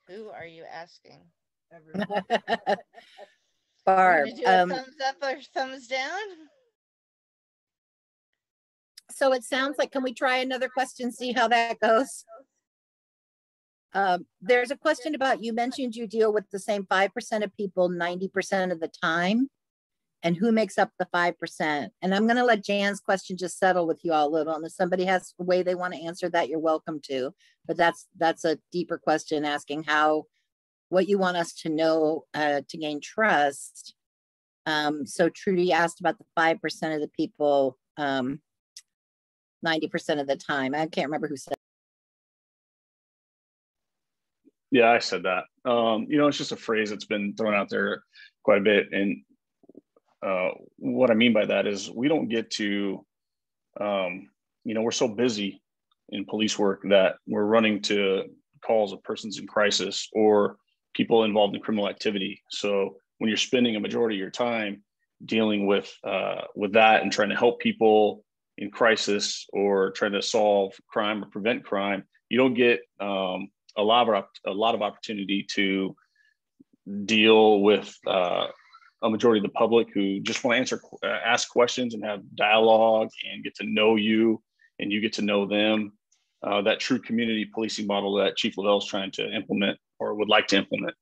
Who are you asking? Barb, do a thumbs up or thumbs down? So it sounds like, can we try another question, see how that goes? There's a question about, you mentioned you deal with the same 5% of people 90% of the time, and who makes up the 5%? And I'm going to let Jan's question just settle with you all a little, and if somebody has a way they want to answer that, you're welcome to, but that's a deeper question, asking what you want us to know to gain trust. So Trudy asked about the 5% of the people 90% of the time. I can't remember who said. Yeah, I said that. It's just a phrase that's been thrown out there quite a bit. And what I mean by that is we don't get to, we're so busy in police work that we're running to calls of persons in crisis or people involved in criminal activity. So when you're spending a majority of your time dealing with that and trying to help people in crisis or trying to solve crime or prevent crime, you don't get a lot of opportunity to deal with a majority of the public who just want to ask questions and have dialogue and get to know you, and you get to know them. That true community policing model that Chief Lavelle is trying to implement or would like to implement.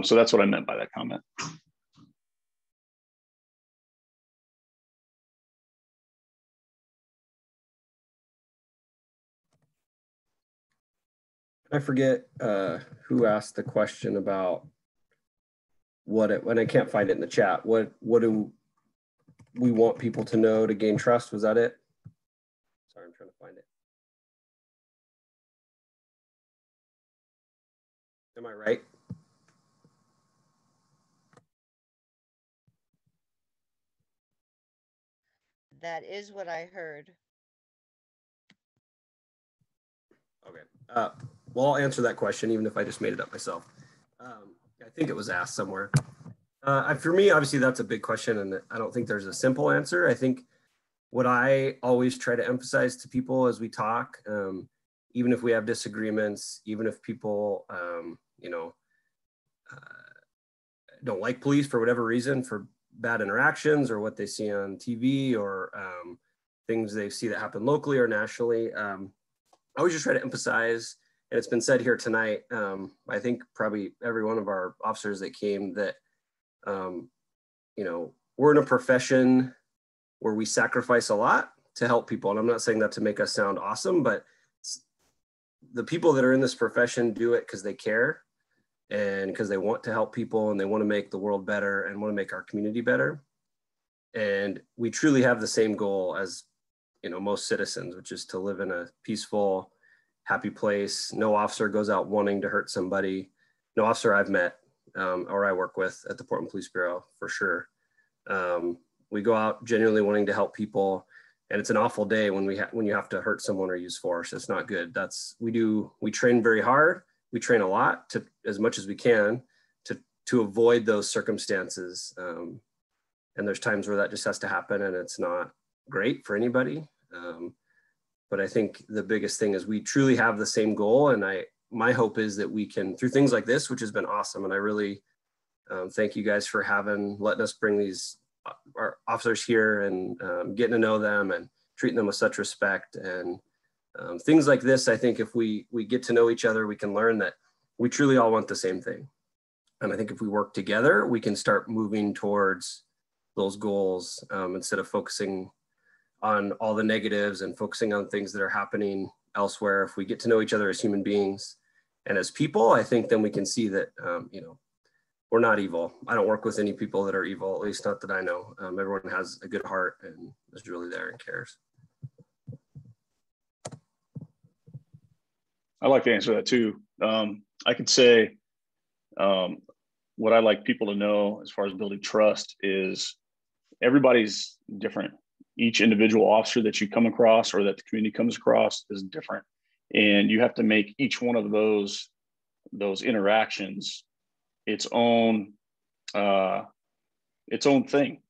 So that's what I meant by that comment. I forget who asked the question about when I can't find it in the chat. What do we want people to know to gain trust? Was that it? Sorry, I'm trying to find it. Am I right? That is what I heard. Okay. Well, I'll answer that question, even if I just made it up myself. I think it was asked somewhere. For me, obviously, that's a big question, and I don't think there's a simple answer. I think what I always try to emphasize to people as we talk, even if we have disagreements, even if people, don't like police for whatever reason, for bad interactions or what they see on TV or things they see that happen locally or nationally, I always just try to emphasize, and it's been said here tonight, I think probably every one of our officers that came, that, we're in a profession where we sacrifice a lot to help people. And I'm not saying that to make us sound awesome, but the people that are in this profession do it because they care and because they want to help people and they want to make the world better and want to make our community better. And we truly have the same goal as, most citizens, which is to live in a peaceful, happy place. No officer goes out wanting to hurt somebody. No officer I've met or I work with at the Portland Police Bureau, for sure. We go out genuinely wanting to help people, and it's an awful day when you have to hurt someone or use force. It's not good. We train very hard. We train a lot, to as much as we can to avoid those circumstances. And there's times where that just has to happen, and it's not great for anybody. But I think the biggest thing is we truly have the same goal. And my hope is that we can, through things like this, which has been awesome. And I really thank you guys for letting us bring our officers here and getting to know them and treating them with such respect. And things like this, I think if we get to know each other, we can learn that we truly all want the same thing. And I think if we work together, we can start moving towards those goals instead of focusing on all the negatives and focusing on things that are happening elsewhere. If we get to know each other as human beings and as people, I think then we can see that, we're not evil. I don't work with any people that are evil, at least not that I know. Everyone has a good heart and is really there and cares. I like to answer that too. I could say what I like people to know as far as building trust is everybody's different. Each individual officer that you come across or that the community comes across is different. And you have to make each one of those interactions its own its own thing.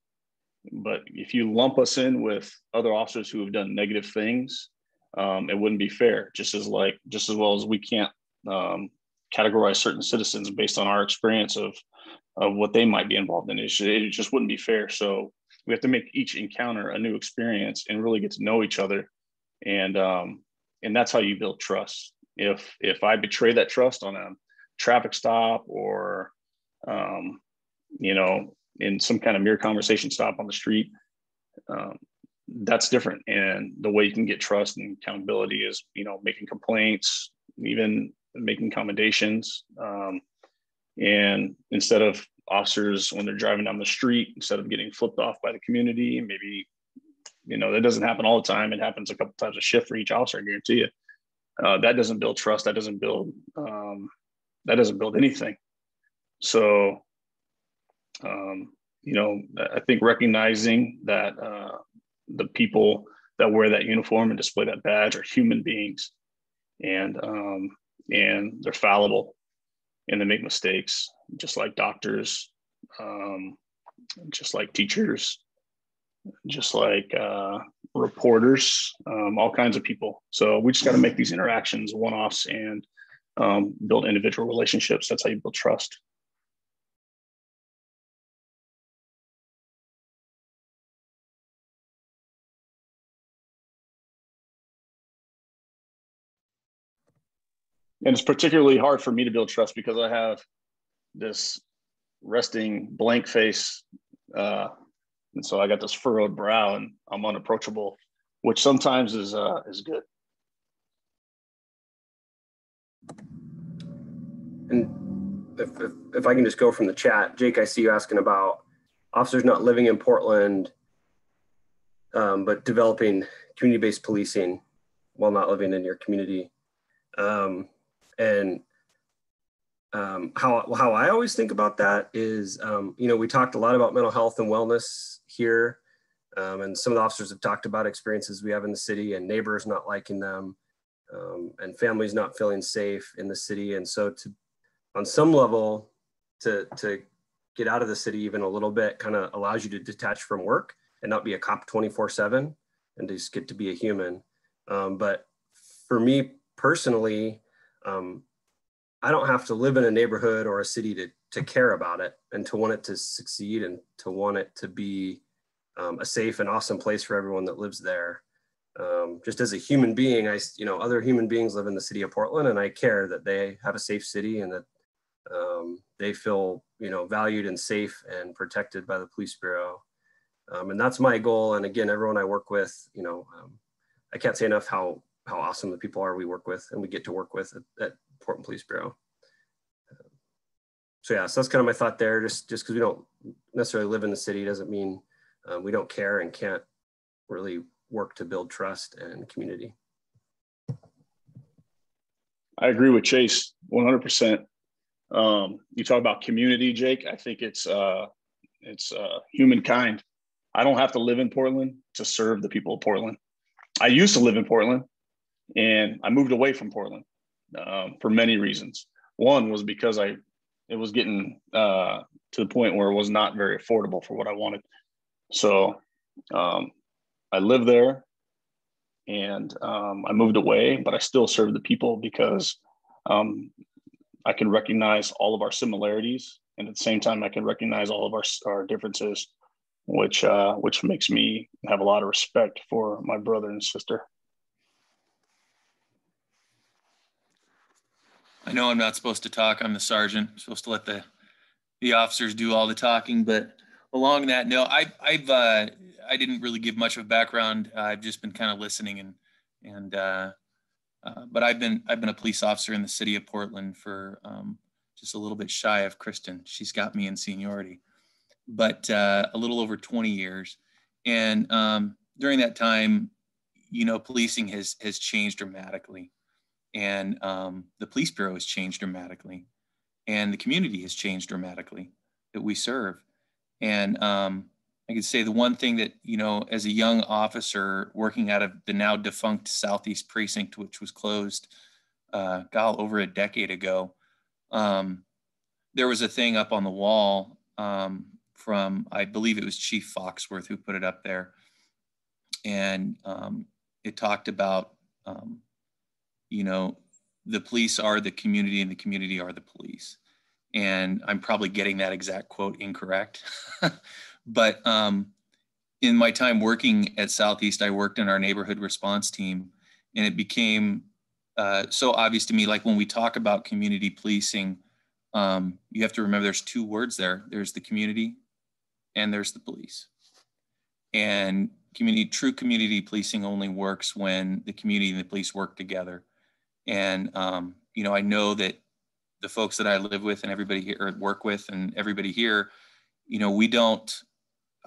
But if you lump us in with other officers who have done negative things, it wouldn't be fair. Just as well as we can't categorize certain citizens based on our experience of what they might be involved in. It just wouldn't be fair. So we have to make each encounter a new experience and really get to know each other. And that's how you build trust. If I betray that trust on a traffic stop or, in some kind of mere conversation stop on the street, that's different. And the way you can get trust and accountability is, making complaints, even making accommodations. And instead of officers, when they're driving down the street, instead of getting flipped off by the community, maybe, that doesn't happen all the time. It happens a couple times a shift for each officer, I guarantee you. That doesn't build trust. That doesn't build anything. So, I think recognizing that the people that wear that uniform and display that badge are human beings, and they're fallible, and they make mistakes, just like doctors, just like teachers, just like reporters, all kinds of people. So we just got to make these interactions one-offs and build individual relationships. That's how you build trust. And it's particularly hard for me to build trust because I have this resting blank face. And so I got this furrowed brow and I'm unapproachable, which sometimes is good. And if I can just go from the chat, Jake, I see you asking about officers not living in Portland, but developing community-based policing while not living in your community. How I always think about that is, we talked a lot about mental health and wellness here. And some of the officers have talked about experiences we have in the city and neighbors not liking them, and families not feeling safe in the city. And so on some level, to get out of the city even a little bit kind of allows you to detach from work and not be a cop 24/7 and just get to be a human. But for me personally, I don't have to live in a neighborhood or a city to care about it and to want it to succeed and to want it to be a safe and awesome place for everyone that lives there. Just as a human being, other human beings live in the city of Portland, and I care that they have a safe city and that they feel, valued and safe and protected by the police bureau. And that's my goal. And again, everyone I work with, I can't say enough how awesome the people are we work with and we get to work with at Portland Police Bureau. So that's kind of my thought there. Just because we don't necessarily live in the city doesn't mean we don't care and can't really work to build trust and community. I agree with Chase 100%. You talk about community, Jake. I think it's humankind. I don't have to live in Portland to serve the people of Portland. I used to live in Portland, and I moved away from Portland for many reasons. One was because it was getting to the point where it was not very affordable for what I wanted. So I lived there, and I moved away, but I still serve the people because I can recognize all of our similarities, and at the same time, I can recognize all of our differences, which makes me have a lot of respect for my brother and sister. I know I'm not supposed to talk. I'm the sergeant. I'm supposed to let the officers do all the talking. But along that note, I didn't really give much of a background. I've just been kind of listening, but I've been a police officer in the city of Portland for just a little bit shy of Kristen. She's got me in seniority, but a little over 20 years. And during that time, policing has changed dramatically. And the police bureau has changed dramatically, and the community has changed dramatically that we serve. And I could say the one thing that, as a young officer working out of the now defunct Southeast Precinct, which was closed, over a decade ago, there was a thing up on the wall from, I believe it was Chief Foxworth who put it up there. And it talked about, you know, the police are the community and the community are the police. And I'm probably getting that exact quote incorrect. But in my time working at Southeast, I worked in our neighborhood response team, and it became so obvious to me, like when we talk about community policing, you have to remember there's two words there. There's the community and there's the police. And true community policing only works when the community and the police work together. And, you know, I know that the folks that I live with and everybody here, or work with and everybody here, you know,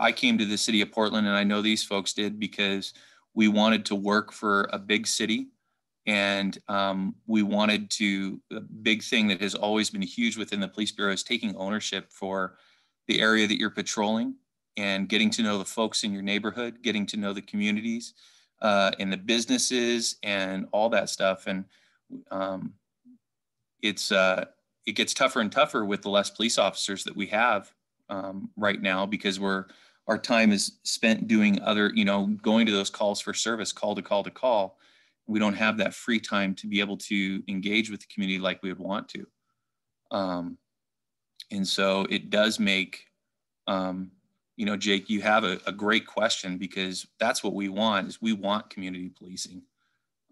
I came to the city of Portland, and I know these folks did, because we wanted to work for a big city. And we wanted to, a big thing that has always been huge within the police bureau is taking ownership for the area that you're patrolling and getting to know the folks in your neighborhood, getting to know the communities and the businesses and all that stuff. And it gets tougher and tougher with the less police officers that we have right now, because our time is spent doing other, you know, going to those calls for service, call to call to call. We don't have that free time to be able to engage with the community like we would want to. And so it does make, you know, Jake, you have a great question, because that's what we want, is we want community policing.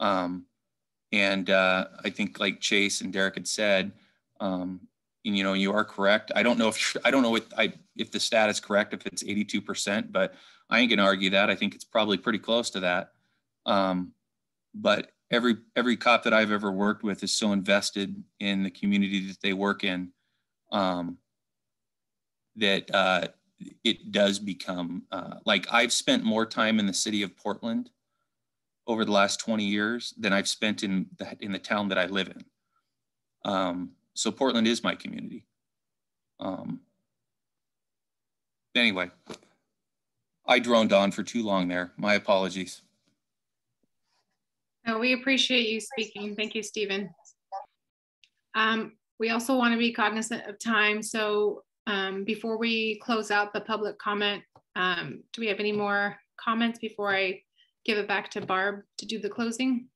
And I think, like Chase and Derek had said, and, you know, you are correct. I don't know if the stat is correct, if it's 82%, but I ain't gonna argue that. I think it's probably pretty close to that. But every cop that I've ever worked with is so invested in the community that they work in, that it does become, like, I've spent more time in the city of Portland over the last 20 years than I've spent in the town that I live in. So Portland is my community. Anyway, I droned on for too long there. My apologies. No, we appreciate you speaking. Thank you, Stephen. We also want to be cognizant of time. So before we close out the public comment, do we have any more comments before I give it back to Barb to do the closing?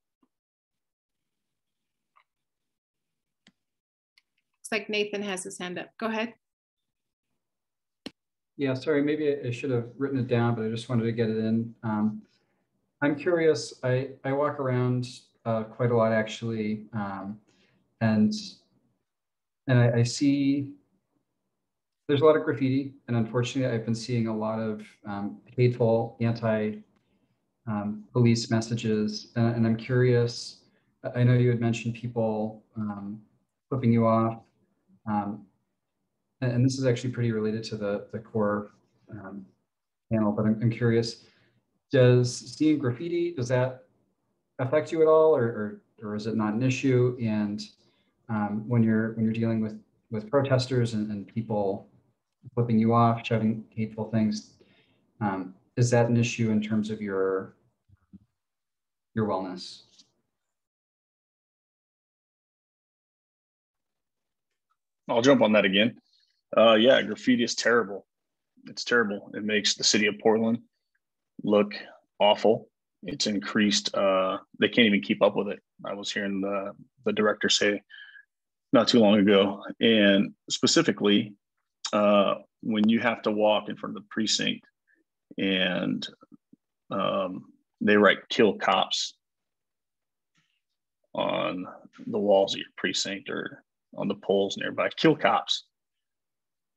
Looks like Nathan has his hand up. Go ahead. Yeah, sorry, maybe I should have written it down, but I just wanted to get it in. I'm curious, I walk around quite a lot, actually, and I see there's a lot of graffiti, and unfortunately I've been seeing a lot of hateful anti-police messages, and I'm curious, I know you had mentioned people flipping you off, and this is actually pretty related to the core panel, but I'm curious, does seeing graffiti, does that affect you at all, or is it not an issue? And when you're dealing with protesters and people flipping you off, shouting hateful things, is that an issue in terms of your wellness? I'll jump on that again. Yeah, graffiti is terrible. It's terrible. It makes the city of Portland look awful. It's increased. They can't even keep up with it. I was hearing the director say not too long ago, and specifically when you have to walk in front of the precinct and they write "kill cops" on the walls of your precinct or on the poles nearby. Kill cops.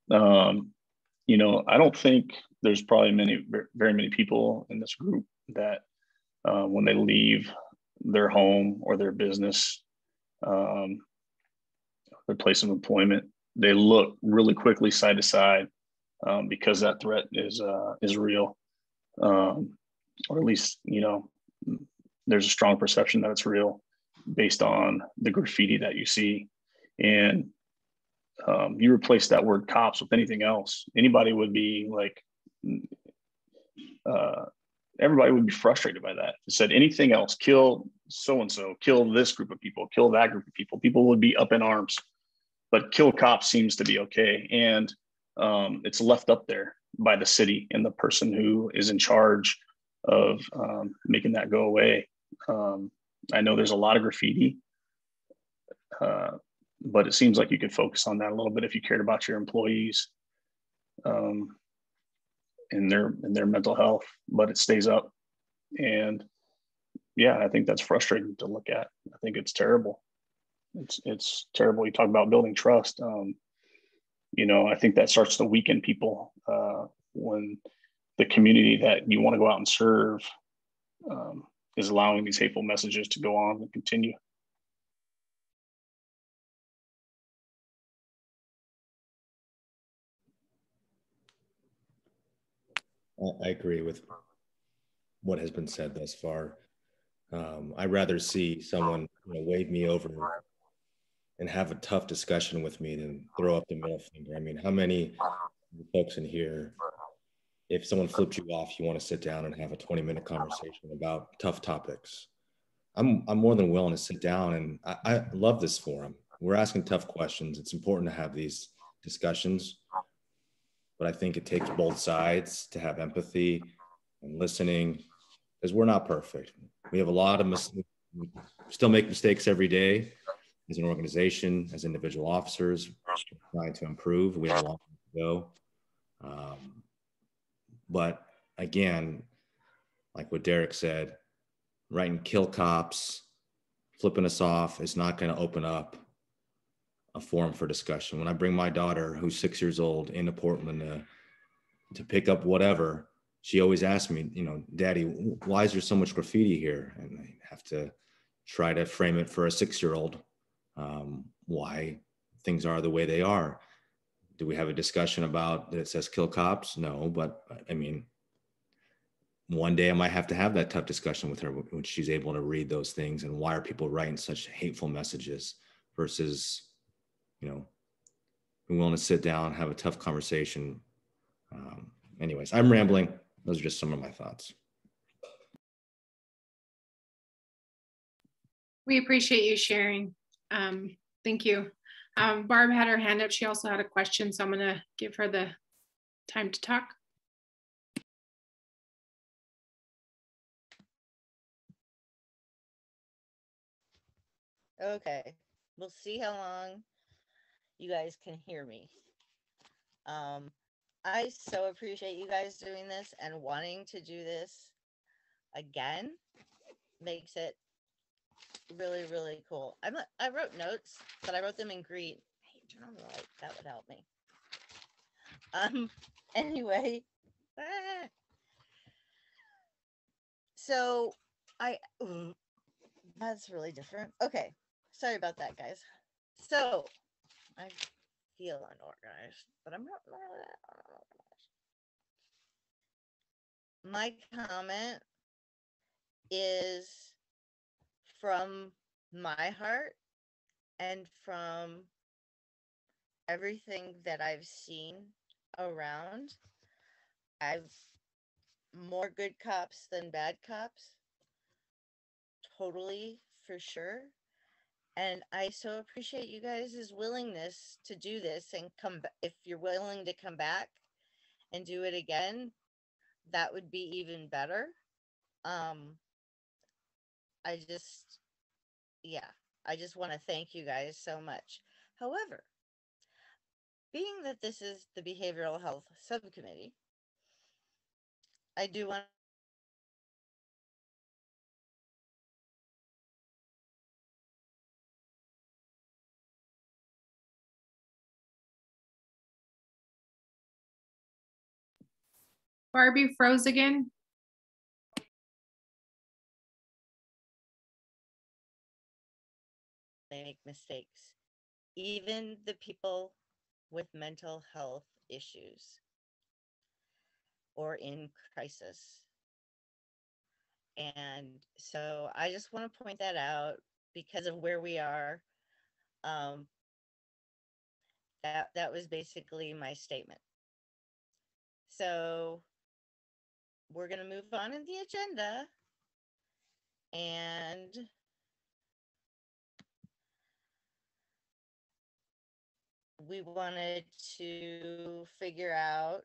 You know, I don't think there's probably very many people in this group that when they leave their home or their business, their place of employment, they look really quickly side to side because that threat is real, or at least, you know, there's a strong perception that it's real based on the graffiti that you see. And you replace that word "cops" with anything else, anybody would be like, everybody would be frustrated by that. It said anything else, kill so-and-so, kill this group of people, kill that group of people, people would be up in arms. But "kill cops" seems to be okay. And it's left up there by the city and the person who is in charge of making that go away. I know there's a lot of graffiti, but it seems like you could focus on that a little bit if you cared about your employees and their mental health, but it stays up. And yeah, I think that's frustrating to look at. I think it's terrible. It's terrible. You talk about building trust. You know, I think that starts to weaken people when the community that you want to go out and serve is allowing these hateful messages to go on and continue. I agree with what has been said thus far. I'd rather see someone wave me over and have a tough discussion with me than throw up the middle finger. I mean, how many folks in here, if someone flipped you off, you want to sit down and have a 20-minute conversation about tough topics? I'm more than willing to sit down, and I love this forum. We're asking tough questions. It's important to have these discussions, but I think it takes both sides to have empathy and listening, because we're not perfect. We have a lot of mistakes. We still make mistakes every day as an organization, as individual officers, trying to improve. We have a long way to go. But again, like what Derek said, writing kill cops, flipping us off is not going to open up a forum for discussion. When I bring my daughter, who's 6 years old, into Portland to pick up whatever, she always asks me, Daddy, why is there so much graffiti here? And I have to try to frame it for a 6-year-old, why things are the way they are. Do we have a discussion about that it says kill cops? No, but I mean, one day I might have to have that tough discussion with her when she's able to read those things, and why are people writing such hateful messages versus, being willing to sit down, have a tough conversation. Anyways, I'm rambling. Those are just some of my thoughts. We appreciate you sharing. Thank you. Barb had her hand up. She also had a question, so I'm going to give her the time to talk. Okay, we'll see how long you guys can hear me. I so appreciate you guys doing this, and wanting to do this again makes it really, really cool. I wrote notes, but I wrote them in green. Hey, turn on the light. That would help me. Anyway. So that's really different. Okay. Sorry about that, guys. So I feel unorganized, but I'm not unorganized. My comment is from my heart and from everything that I've seen around. I've more good cops than bad cops. Totally, for sure. And I so appreciate you guys' willingness to do this and come back. If you're willing to come back and do it again, that would be even better. I just want to thank you guys so much. However, being that this is the Behavioral Health Subcommittee, I do want Barbie froze again. they make mistakes. Even the people with mental health issues or in crisis. And so I just want to point that out because of where we are. That was basically my statement. So we're going to move on in the agenda. And we wanted to figure out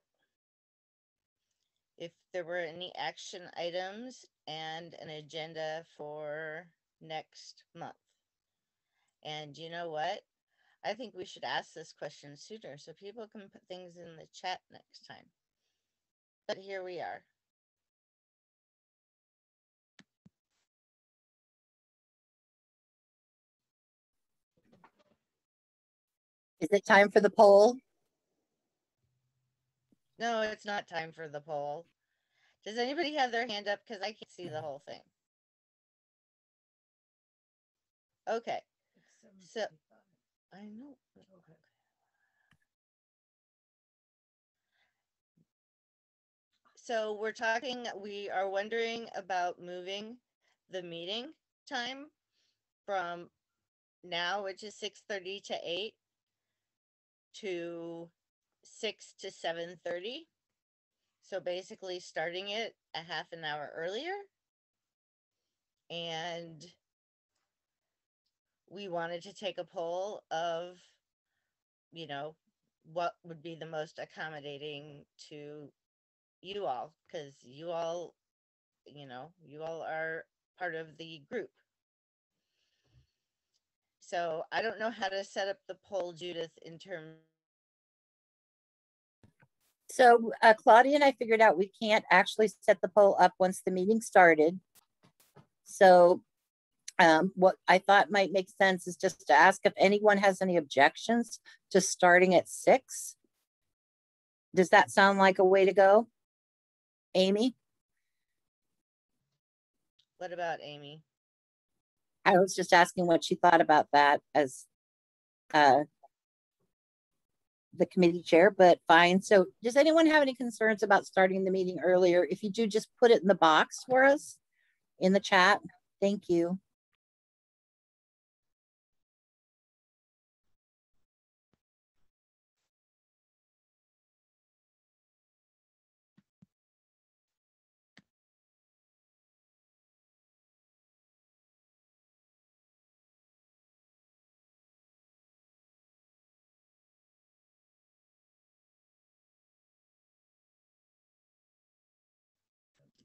if there were any action items and an agenda for next month. And you know what? I think we should ask this question sooner so people can put things in the chat next time. But here we are. Is it time for the poll? No, it's not time for the poll. Does anybody have their hand up? Because I can't see the whole thing. Okay. So, I know. So we are wondering about moving the meeting time from now, which is 6:30 to 8, to 6 to 7:30. So basically starting it a half an hour earlier. And we wanted to take a poll of, you know, what would be the most accommodating to you all, because you all, you know, you all are part of the group. So I don't know how to set up the poll, Judith, in terms. So Claudia and I figured out we can't actually set the poll up once the meeting started. So what I thought might make sense is just to ask if anyone has any objections to starting at 6. Does that sound like a way to go? Amy? What about Amy? I was just asking what she thought about that as the committee chair, but fine. So does anyone have any concerns about starting the meeting earlier? If you do, just put it in the box for us in the chat. Thank you.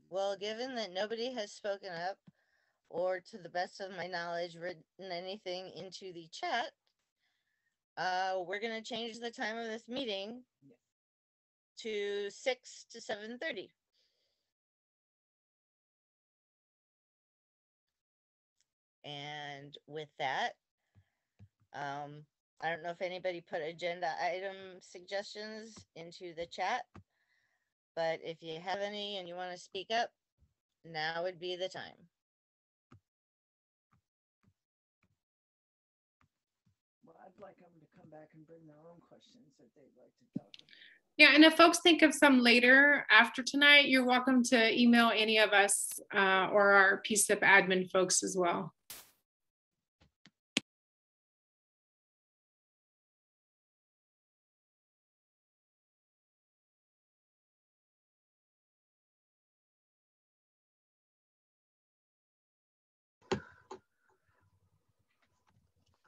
Well, given that nobody has spoken up, or to the best of my knowledge, written anything into the chat, we're going to change the time of this meeting to 6 to 7:30. And with that, I don't know if anybody put agenda item suggestions into the chat, but if you have any and you want to speak up, now would be the time. Well, I'd like them to come back and bring their own questions that they'd like to talk about. Yeah, and if folks think of some later after tonight, you're welcome to email any of us or our PCCEP admin folks as well.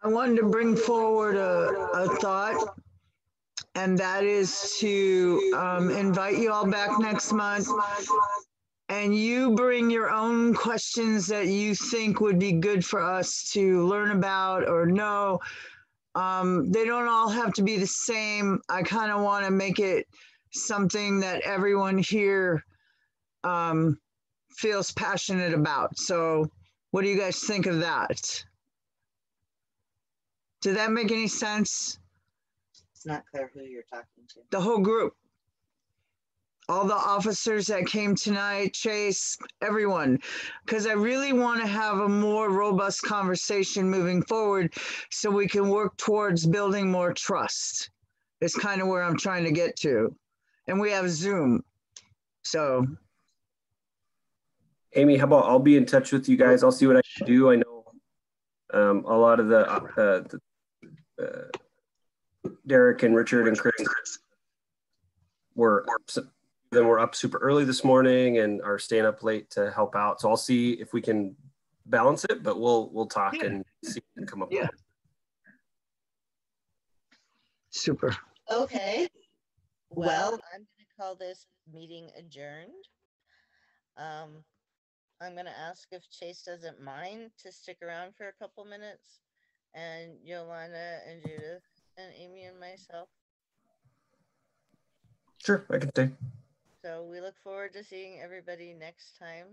I wanted to bring forward a thought, and that is to invite you all back next month, and you bring your own questions that you think would be good for us to learn about or know. They don't all have to be the same. I kind of want to make it something that everyone here feels passionate about. So what do you guys think of that? Did that make any sense? It's not clear who you're talking to. The whole group. All the officers that came tonight, Chase, everyone, because I really want to have a more robust conversation moving forward so we can work towards building more trust. It's kind of where I'm trying to get to. And we have Zoom. So. Amy, how about I'll be in touch with you guys. I'll see what I can do. I know a lot of the Derek and Richard and Chris were up super early this morning and are staying up late to help out. So I'll see if we can balance it, but we'll talk and see if we can come up with it. Super. Okay. Well, I'm going to call this meeting adjourned. I'm going to ask if Chase doesn't mind to stick around for a couple minutes, and Yolanda and Judith and Amy and myself. Sure, I can stay. So we look forward to seeing everybody next time.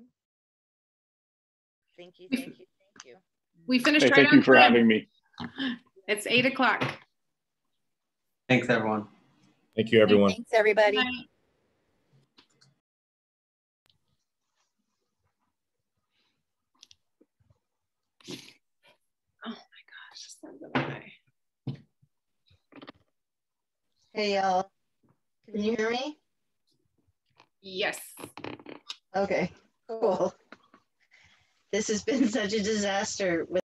Thank you, thank you, thank you. We finished right Thank you on for time. having me. It's 8 o'clock. Thanks, everyone. Thank you, everyone. Thanks, everybody. Bye. Oh my gosh, send them away. Hey, y'all. Can you hear me? Yes. Okay, cool. This has been such a disaster with